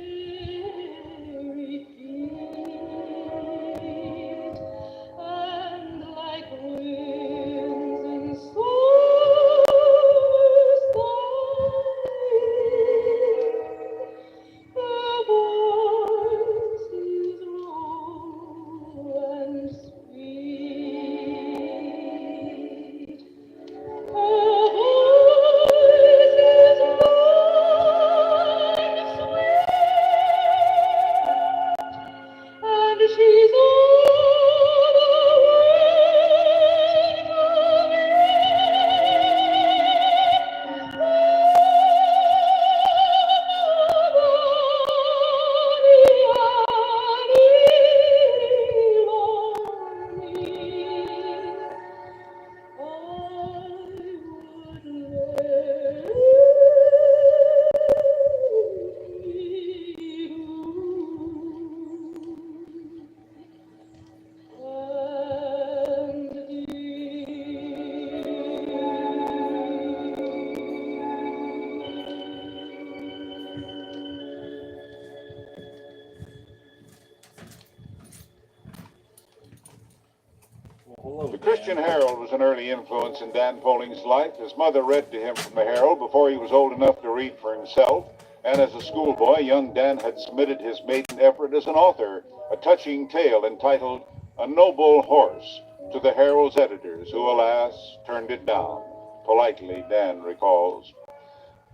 The Christian Herald was an early influence in Dan Poling's life. His mother read to him from the Herald before he was old enough to read for himself, and as a schoolboy, young Dan had submitted his maiden effort as an author, a touching tale entitled A Noble Horse, to the Herald's editors, who, alas, turned it down. Politely, Dan recalls.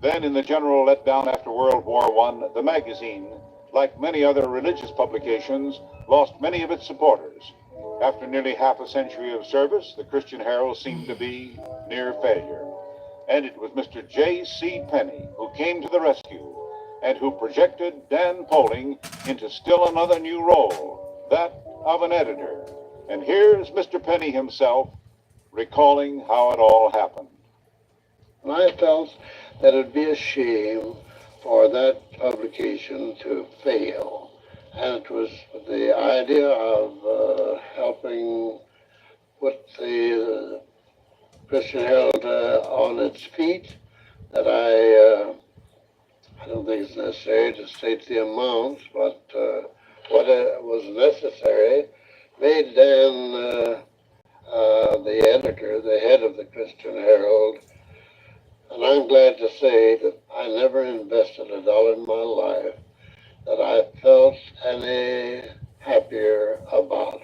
Then, in the general letdown after World War I, the magazine, like many other religious publications, lost many of its supporters. After nearly half a century of service, the Christian Herald seemed to be near failure. And it was Mr. J.C. Penney who came to the rescue and who projected Dan Poling into still another new role, that of an editor. And here's Mr. Penney himself recalling how it all happened. And I felt that it would be a shame for that publication to fail. And it was the idea of helping put the Christian Herald on its feet that I don't think it's necessary to state the amounts, but what was necessary made Dan the editor, the head of the Christian Herald. And I'm glad to say that I never invested a dollar in my life that I felt any happier about.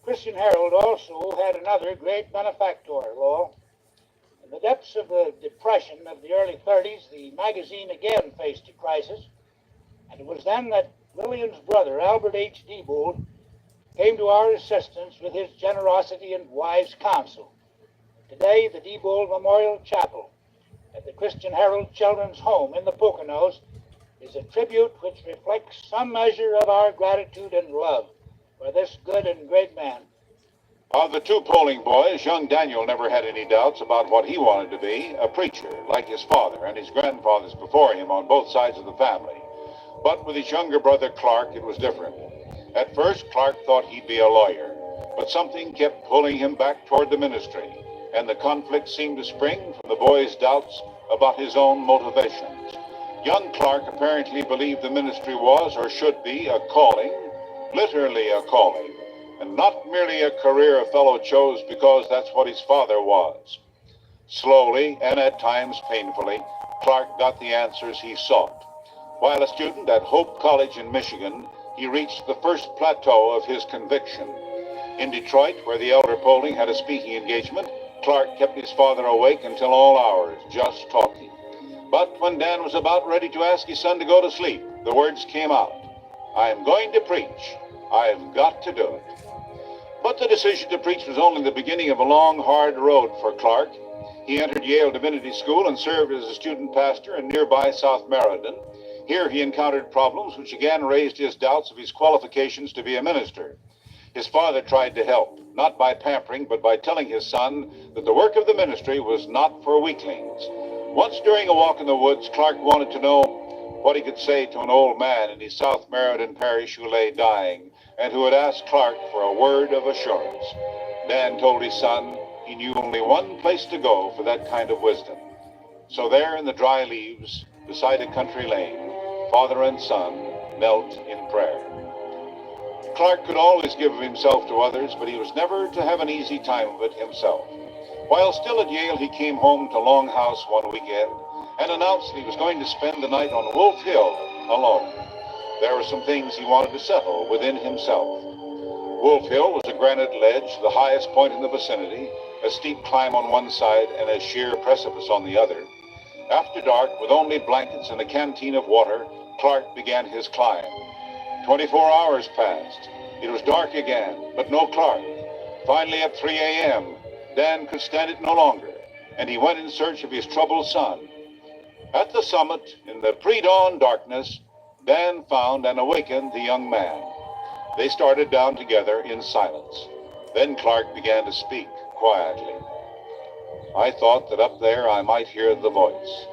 Christian Herald also had another great benefactor, Lowell. In the depths of the Depression of the early 30s, the magazine again faced a crisis, and it was then that Lillian's brother, Albert H. Diebold, came to our assistance with his generosity and wise counsel. Today, the Diebold Memorial Chapel at the Christian Herald Children's Home in the Poconos is a tribute which reflects some measure of our gratitude and love for this good and great man. Of the two Poling boys, young Daniel never had any doubts about what he wanted to be, a preacher, like his father and his grandfathers before him on both sides of the family. But with his younger brother Clark, it was different. At first, Clark thought he'd be a lawyer, but something kept pulling him back toward the ministry, and the conflict seemed to spring from the boy's doubts about his own motivations. Young Clark apparently believed the ministry was, or should be, a calling, literally a calling, and not merely a career a fellow chose because that's what his father was. Slowly, and at times painfully, Clark got the answers he sought. While a student at Hope College in Michigan, he reached the first plateau of his conviction. In Detroit, where the elder Poling had a speaking engagement, Clark kept his father awake until all hours, just talking. But when Dan was about ready to ask his son to go to sleep, the words came out. "I'm going to preach. I've got to do it." But the decision to preach was only the beginning of a long, hard road for Clark. He entered Yale Divinity School and served as a student pastor in nearby South Meriden. Here he encountered problems which again raised his doubts of his qualifications to be a minister. His father tried to help, not by pampering, but by telling his son that the work of the ministry was not for weaklings. Once during a walk in the woods, Clark wanted to know what he could say to an old man in his South Meriden parish who lay dying, and who had asked Clark for a word of assurance. Dan told his son he knew only one place to go for that kind of wisdom. So there in the dry leaves, beside a country lane, father and son knelt in prayer. Clark could always give of himself to others, but he was never to have an easy time of it himself. While still at Yale, he came home to Longhouse one weekend and announced that he was going to spend the night on Wolf Hill alone. There were some things he wanted to settle within himself. Wolf Hill was a granite ledge, the highest point in the vicinity, a steep climb on one side and a sheer precipice on the other. After dark, with only blankets and a canteen of water, Clark began his climb. 24 hours passed. It was dark again, but no Clark. Finally, at 3 a.m., Dan could stand it no longer, and he went in search of his troubled son. At the summit, in the pre-dawn darkness, Dan found and awakened the young man. They started down together in silence. Then Clark began to speak quietly. "I thought that up there I might hear the voice.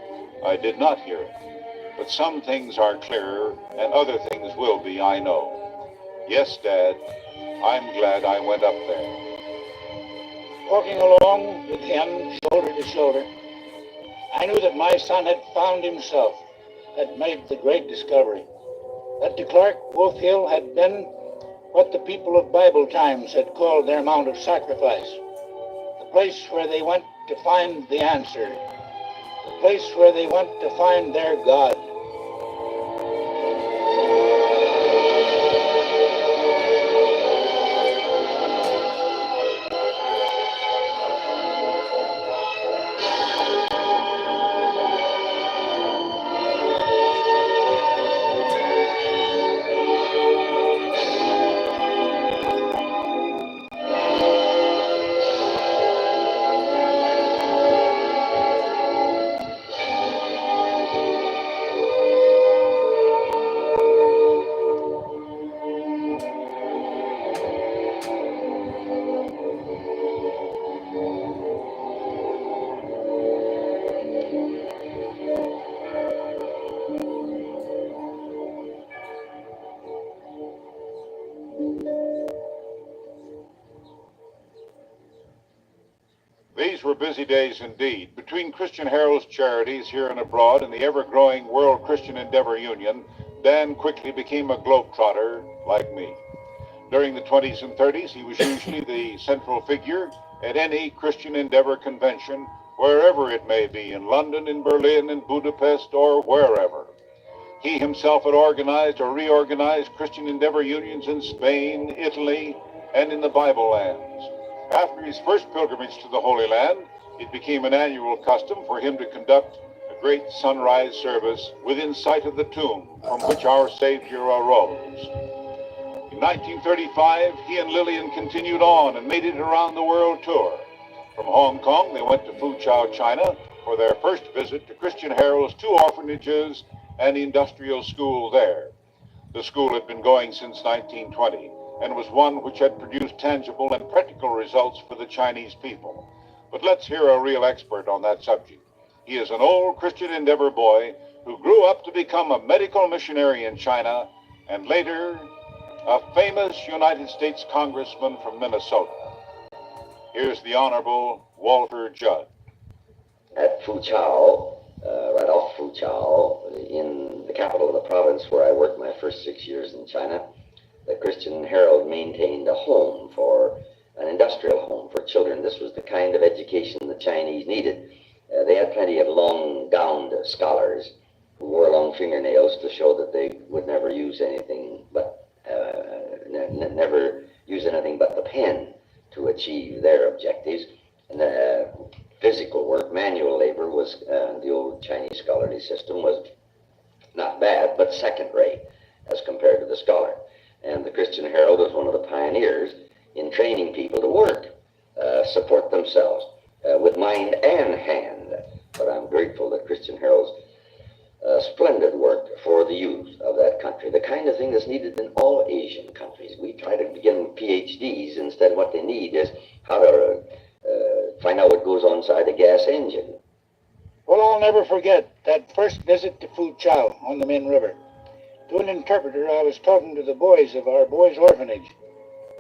I did not hear it. But some things are clearer, and other things will be, I know. Yes, Dad, I'm glad I went up there." Walking along with him, shoulder to shoulder, I knew that my son had found himself, had made the great discovery. That to Clark, Wolf Hill had been what the people of Bible times had called their Mount of Sacrifice, the place where they went to find the answer, the place where they went to find their God. These were busy days indeed. Between Christian Herald's charities here and abroad and the ever-growing World Christian Endeavor Union, Dan quickly became a globetrotter like me. During the 20s and 30s, he was usually the central figure at any Christian Endeavor convention, wherever it may be, in London, in Berlin, in Budapest, or wherever. He himself had organized or reorganized Christian Endeavor unions in Spain, Italy, and in the Bible lands. After his first pilgrimage to the Holy Land, it became an annual custom for him to conduct a great sunrise service within sight of the tomb from which our Savior arose. In 1935, he and Lillian continued on and made it around the world tour. From Hong Kong, they went to Fuzhou, China, for their first visit to Christian Herald's 2 orphanages and industrial school there. The school had been going since 1920 and was one which had produced tangible and practical results for the Chinese people. But let's hear a real expert on that subject. He is an old Christian Endeavor boy who grew up to become a medical missionary in China and later a famous United States congressman from Minnesota. Here's the Honorable Walter Judd. At Fuzhou, right off Fuzhou, in the capital of the province where I worked my first 6 years in China, the Christian Herald maintained a home an industrial home for children. This was the kind of education the Chinese needed. They had plenty of long-gowned scholars who wore long fingernails to show that they would never use anything but the pen to achieve their objectives. And physical work, manual labor was, the old Chinese scholarly system was not bad, but second-rate as compared to the scholar. And the Christian Herald was one of the pioneers in training people to work, support themselves with mind and hand. But I'm grateful that Christian Herald's splendid work for the youth of that country, the kind of thing that's needed in all Asian countries. We try to begin PhDs. Instead, what they need is how to find out what goes on inside a gas engine. Well, I'll never forget that first visit to Fuzhou on the Min River. To an interpreter, I was talking to the boys of our boys' orphanage.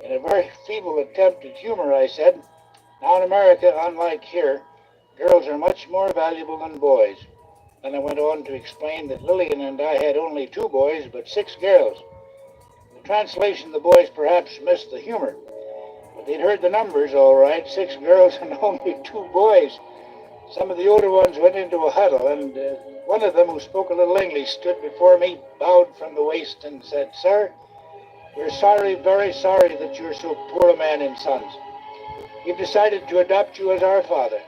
In a very feeble attempt at humor, I said, "Now in America, unlike here, girls are much more valuable than boys." Then I went on to explain that Lillian and I had only 2 boys, but 6 girls. In the translation, the boys perhaps missed the humor, but they'd heard the numbers all right, 6 girls and only 2 boys. Some of the older ones went into a huddle, and one of them, who spoke a little English, stood before me, bowed from the waist, and said, "Sir, we're sorry, very sorry that you're so poor a man in sons. We've decided to adopt you as our father.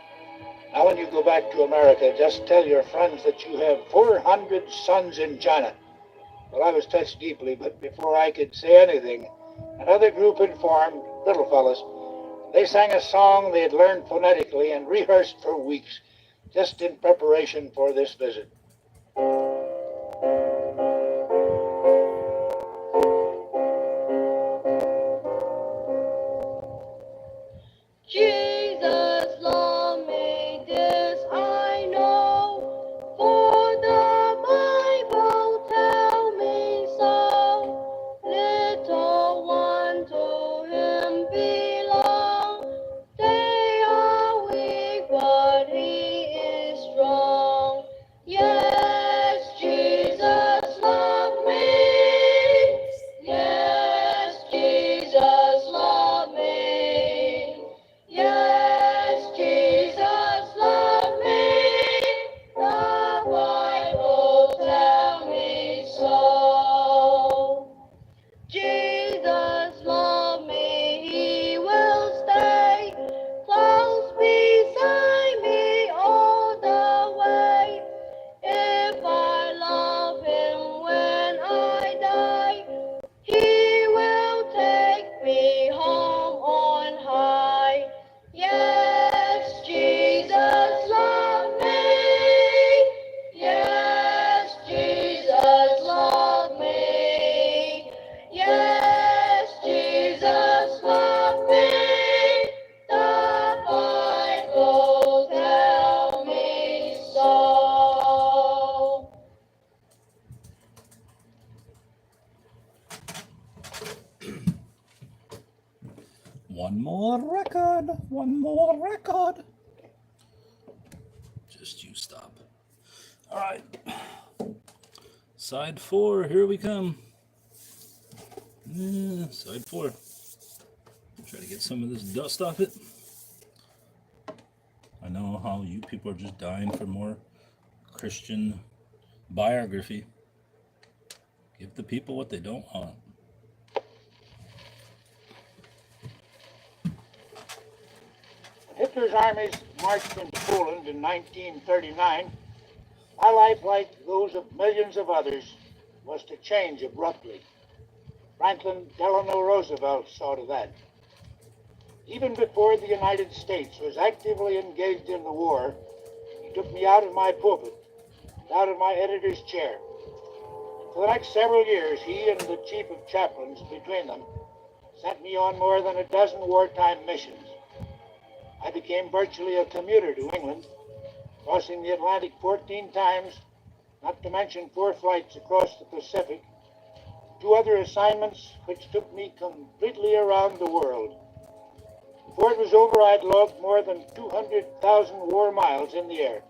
Now when you go back to America, just tell your friends that you have 400 sons in China." Well, I was touched deeply, but before I could say anything, another group had formed, little fellas. They sang a song they had learned phonetically and rehearsed for weeks, just in preparation for this visit. Jesus loved me, this I know, for the Bible tell me so. Little one to him belong. They are weak, but he is strong. Yes. more record. One more record. Just you stop. All right. Side 4, here we come. Side 4. Try to get some of this dust off it. I know how you people are just dying for more Christian biography. Give the people what they don't want. Hitler's armies marched into Poland in 1939. My life, like those of millions of others, was to change abruptly. Franklin Delano Roosevelt saw to that. Even before the United States was actively engaged in the war, he took me out of my pulpit, out of my editor's chair. For the next several years, he and the chief of chaplains between them sent me on more than a dozen wartime missions. I became virtually a commuter to England, crossing the Atlantic 14 times, not to mention 4 flights across the Pacific, 2 other assignments which took me completely around the world. Before it was over, I'd logged more than 200,000 war miles in the air.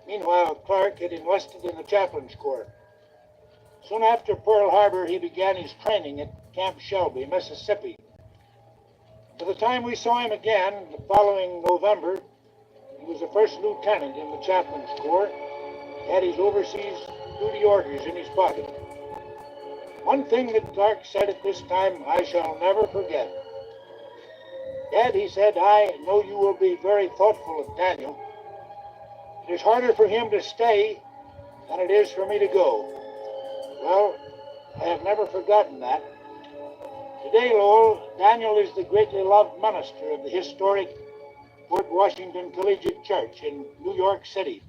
Meanwhile, Clark had enlisted in the Chaplains Corps. Soon after Pearl Harbor, he began his training at Camp Shelby, Mississippi. By the time we saw him again, the following November, he was a first lieutenant in the Chaplains Corps. He had his overseas duty orders in his pocket. One thing that Clark said at this time I shall never forget. Dad, he said, I know you will be very thoughtful of Daniel. It is harder for him to stay than it is for me to go. Well, I have never forgotten that. Today, Lowell, Daniel is the greatly loved minister of the historic Fort Washington Collegiate Church in New York City.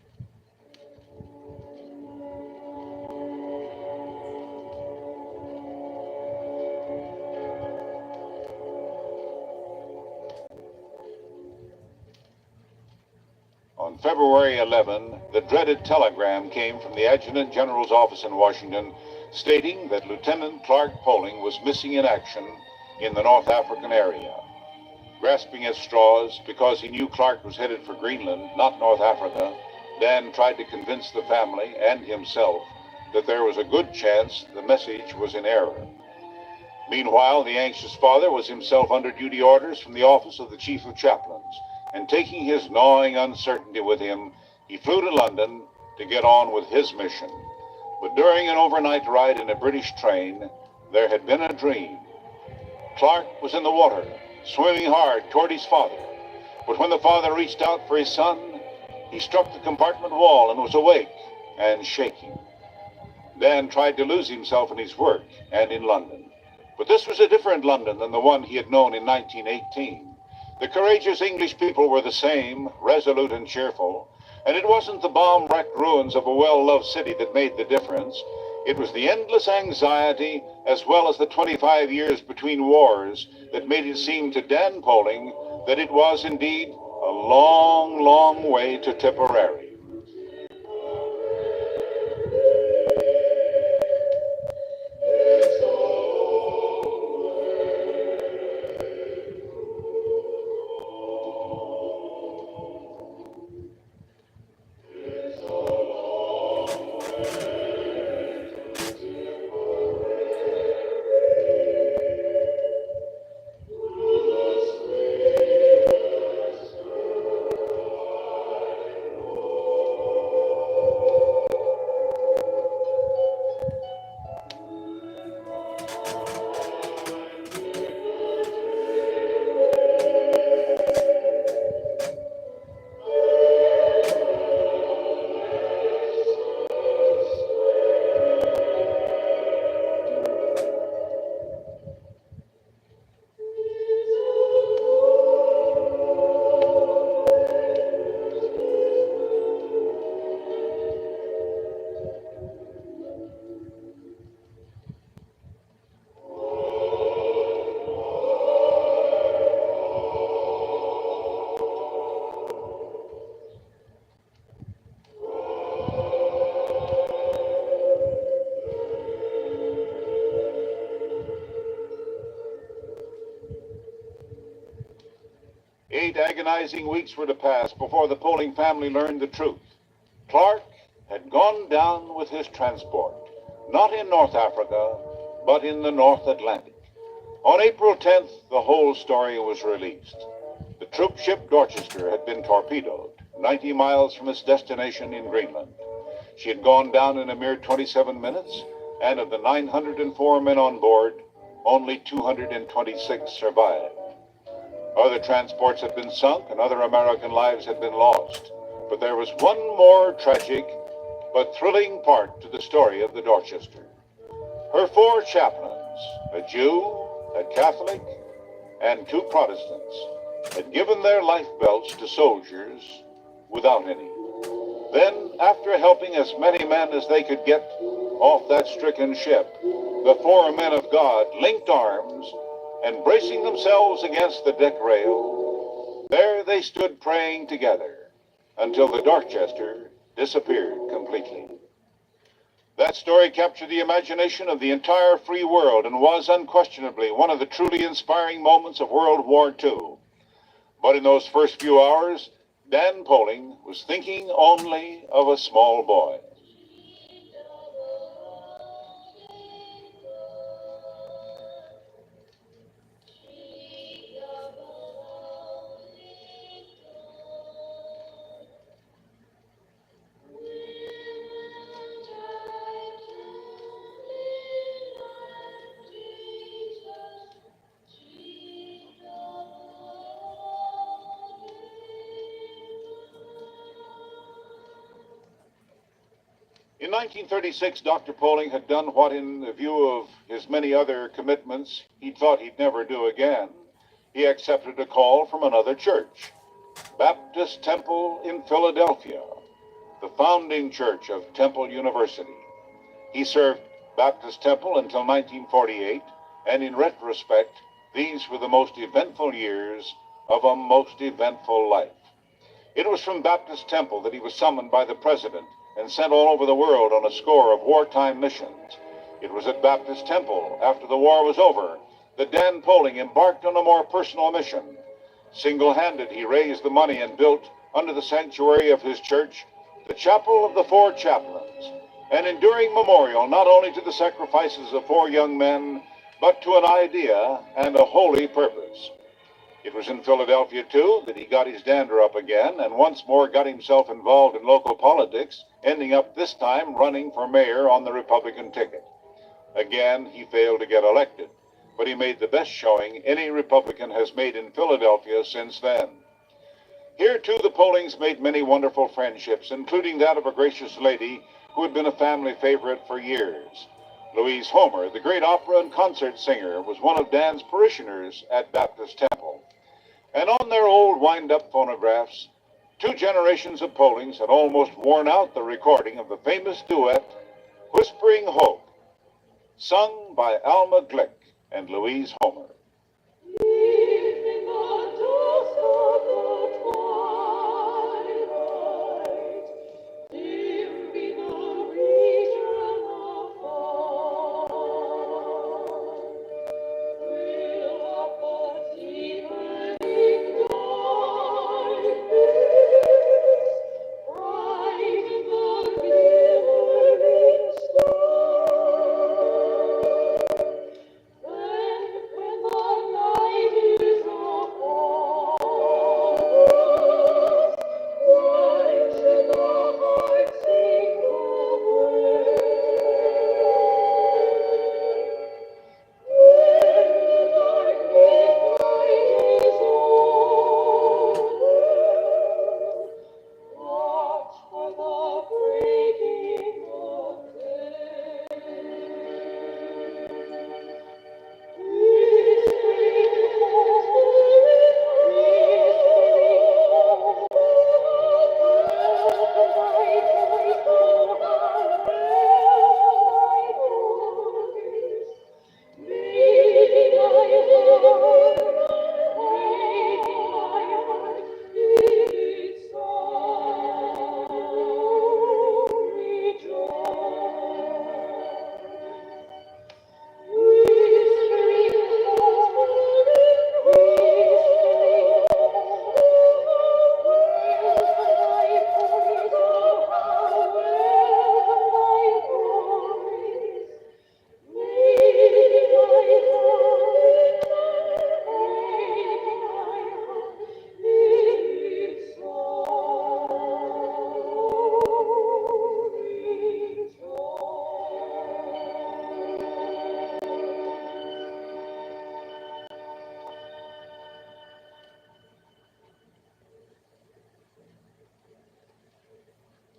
On February 11, the dreaded telegram came from the Adjutant General's office in Washington stating that Lieutenant Clark Poling was missing in action in the North African area. Grasping at straws because he knew Clark was headed for Greenland, not North Africa, Dan tried to convince the family and himself that there was a good chance the message was in error. Meanwhile, the anxious father was himself under duty orders from the office of the Chief of Chaplains, and taking his gnawing uncertainty with him, he flew to London to get on with his mission. But during an overnight ride in a British train, there had been a dream. Clark was in the water, swimming hard toward his father. But when the father reached out for his son, he struck the compartment wall and was awake and shaking. Dan tried to lose himself in his work and in London. But this was a different London than the one he had known in 1918. The courageous English people were the same, resolute and cheerful, and it wasn't the bomb-wrecked ruins of a well-loved city that made the difference. It was the endless anxiety, as well as the 25 years between wars, that made it seem to Dan Poling that it was indeed a long, long way to Tipperary. Agonizing weeks were to pass before the Poling family learned the truth. Clark had gone down with his transport, not in North Africa, but in the North Atlantic. On April 10th, the whole story was released. The troop ship Dorchester had been torpedoed 90 miles from its destination in Greenland. She had gone down in a mere 27 minutes, and of the 904 men on board, only 226 survived. Other transports had been sunk and other American lives had been lost. But there was one more tragic but thrilling part to the story of the Dorchester. Her 4 chaplains, a Jew, a Catholic, and 2 Protestants, had given their life belts to soldiers without any. Then, after helping as many men as they could get off that stricken ship, the 4 men of God linked arms and, bracing themselves against the deck rail, there they stood praying together until the Dorchester disappeared completely. That story captured the imagination of the entire free world and was unquestionably one of the truly inspiring moments of World War II. But in those first few hours, Dan Poling was thinking only of a small boy. In 1936, Dr. Poling had done what, in the view of his many other commitments, he thought he'd never do again. He accepted a call from another church, Baptist Temple in Philadelphia, the founding church of Temple University. He served Baptist Temple until 1948, and in retrospect, these were the most eventful years of a most eventful life. It was from Baptist Temple that he was summoned by the president and sent all over the world on a score of wartime missions. It was at Baptist Temple, after the war was over, that Dan Poling embarked on a more personal mission. Single-handed, he raised the money and built, under the sanctuary of his church, the Chapel of the 4 Chaplains, an enduring memorial not only to the sacrifices of 4 young men, but to an idea and a holy purpose. It was in Philadelphia, too, that he got his dander up again and once more got himself involved in local politics, ending up this time running for mayor on the Republican ticket. Again, he failed to get elected, but he made the best showing any Republican has made in Philadelphia since then. Here, too, the Polings made many wonderful friendships, including that of a gracious lady who had been a family favorite for years. Louise Homer, the great opera and concert singer, was one of Dan's parishioners at Baptist Temple. And on their old wind-up phonographs, 2 generations of Polings had almost worn out the recording of the famous duet, Whispering Hope, sung by Alma Glick and Louise Homer. When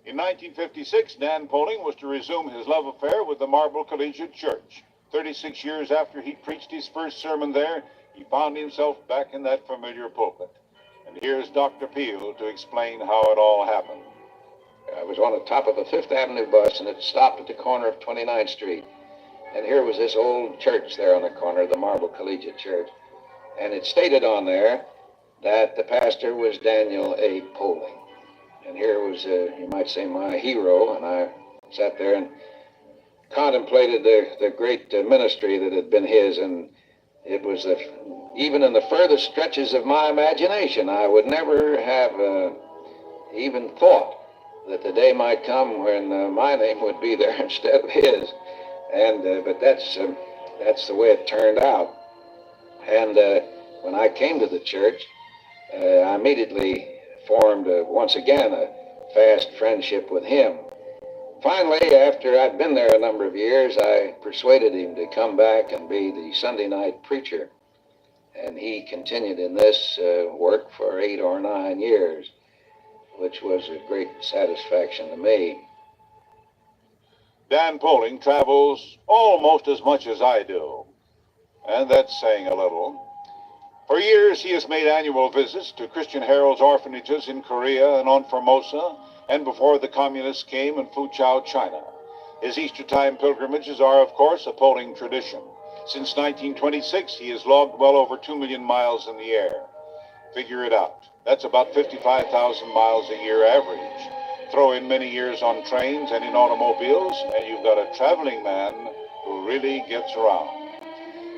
In 1956, Dan Poling was to resume his love affair with the Marble Collegiate Church. 36 years after he preached his first sermon there, he found himself back in that familiar pulpit. And here's Dr. Peel to explain how it all happened. I was on the top of a Fifth Avenue bus, and it stopped at the corner of 29th Street. And here was this old church there on the corner, the Marble Collegiate Church. And it stated on there that the pastor was Daniel A. Poling. And here was, you might say, my hero. And I sat there and contemplated the great ministry that had been his. And it was, even in the furthest stretches of my imagination, I would never have even thought that the day might come when my name would be there instead of his. And but that's the way it turned out. And when I came to the church, I immediately formed once again a fast friendship with him. Finally, after I'd been there a number of years, I persuaded him to come back and be the Sunday night preacher. And he continued in this work for 8 or 9 years, which was a great satisfaction to me. Dan Poling travels almost as much as I do, and that's saying a little. For years, he has made annual visits to Christian Herald's orphanages in Korea and on Formosa, and before the communists came in Fuzhou, China. His Easter-time pilgrimages are, of course, a Poling tradition. Since 1926, he has logged well over 2 million miles in the air. Figure it out. That's about 55,000 miles a year average. Throw in many years on trains and in automobiles, and you've got a traveling man who really gets around.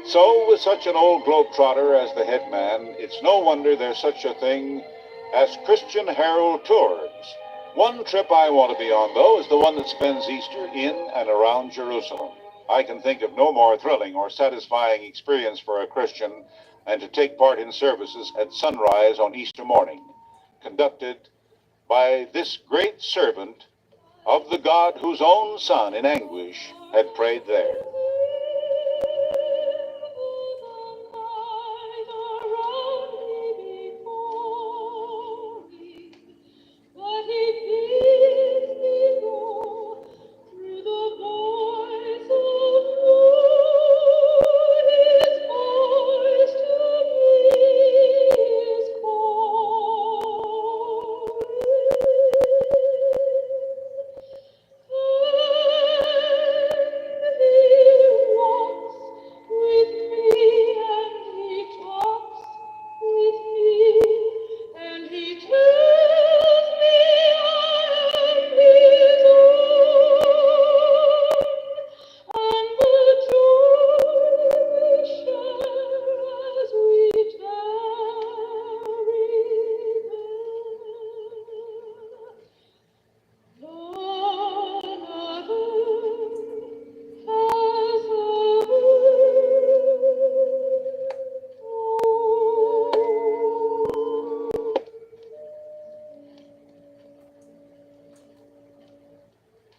So, with such an old globetrotter as the head man, it's no wonder there's such a thing as Christian Herald tours. One trip I want to be on, though, is the one that spends Easter in and around Jerusalem. I can think of no more thrilling or satisfying experience for a Christian than to take part in services at sunrise on Easter morning, conducted by this great servant of the God whose own Son in anguish had prayed there.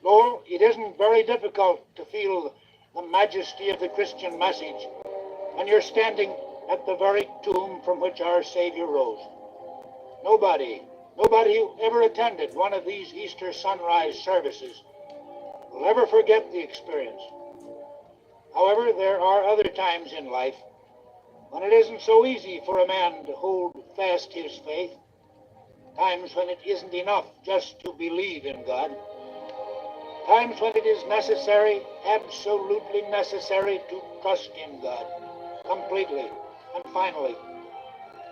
Lowell, it isn't very difficult to feel the majesty of the Christian message when you're standing at the very tomb from which our Savior rose. Nobody who ever attended one of these Easter sunrise services will ever forget the experience. However, there are other times in life when it isn't so easy for a man to hold fast his faith, times when it isn't enough just to believe in God, times when it is necessary, absolutely necessary, to trust in God completely and finally.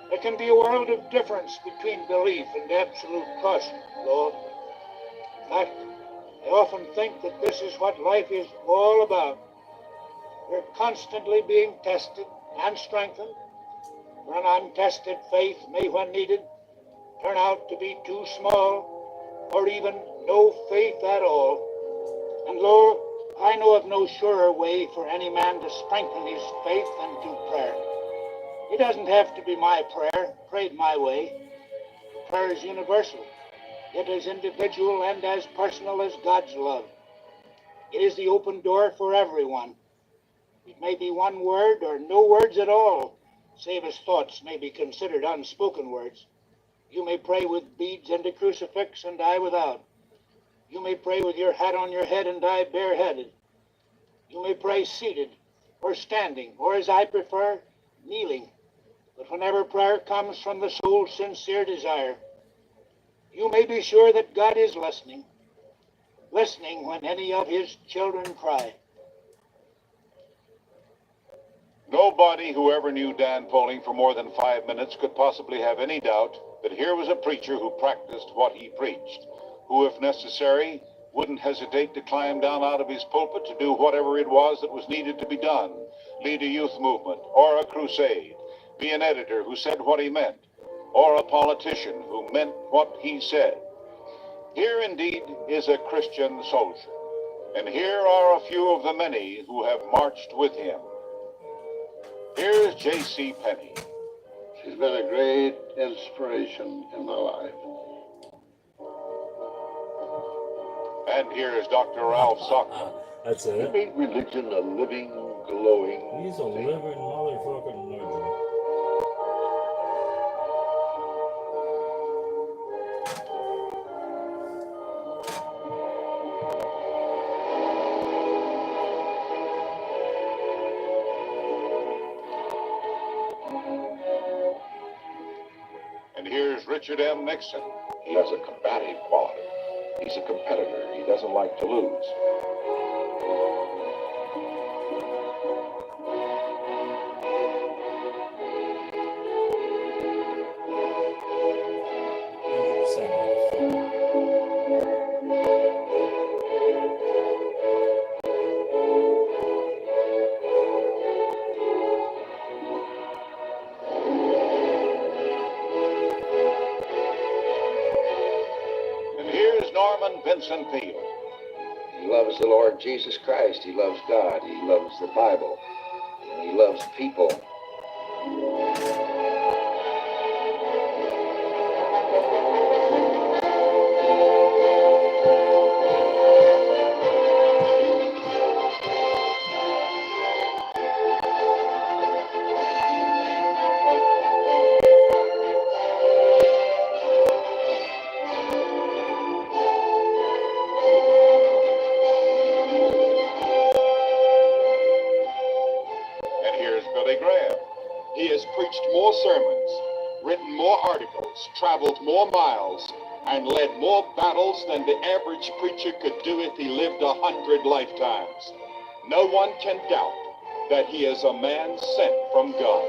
There can be a world of difference between belief and absolute trust, Lord. In fact, I often think that this is what life is all about. We're constantly being tested and strengthened. For an untested faith may, when needed, turn out to be too small or even no faith at all. And Lord, I know of no surer way for any man to strengthen his faith than through prayer. It doesn't have to be my prayer, prayed my way. Prayer is universal. It is individual and as personal as God's love. It is the open door for everyone. It may be one word or no words at all, save as thoughts may be considered unspoken words. You may pray with beads and a crucifix, and I without. may pray with your hat on your head and die bareheaded. You may pray seated or standing, or as I prefer, kneeling. But whenever prayer comes from the soul's sincere desire, you may be sure that God is listening, listening when any of his children cry. Nobody who ever knew Dan Poling for more than 5 minutes could possibly have any doubt that here was a preacher who practiced what he preached, who, if necessary, wouldn't hesitate to climb down out of his pulpit to do whatever it was that was needed to be done, lead a youth movement or a crusade, be an editor who said what he meant, or a politician who meant what he said. Here indeed is a Christian soldier, and here are a few of the many who have marched with him. Here's J.C. Penney. She's been a great inspiration in my life. And here's Dr. Ralph Sockman. That's He it. made religion a living, glowing He's a thing. living motherfucking legend. And here's Richard M. Nixon. He has a combative quality. He's a competitor. He doesn't like to lose. And here's Norman Vincent Peale. He loves the Lord Jesus Christ. He loves God. He loves the Bible. And he loves people. And here's Billy Graham. He has preached more sermons, written more articles, traveled more miles, and led more battles than the average preacher could do if he lived 100 lifetimes. No one can doubt that he is a man sent from God.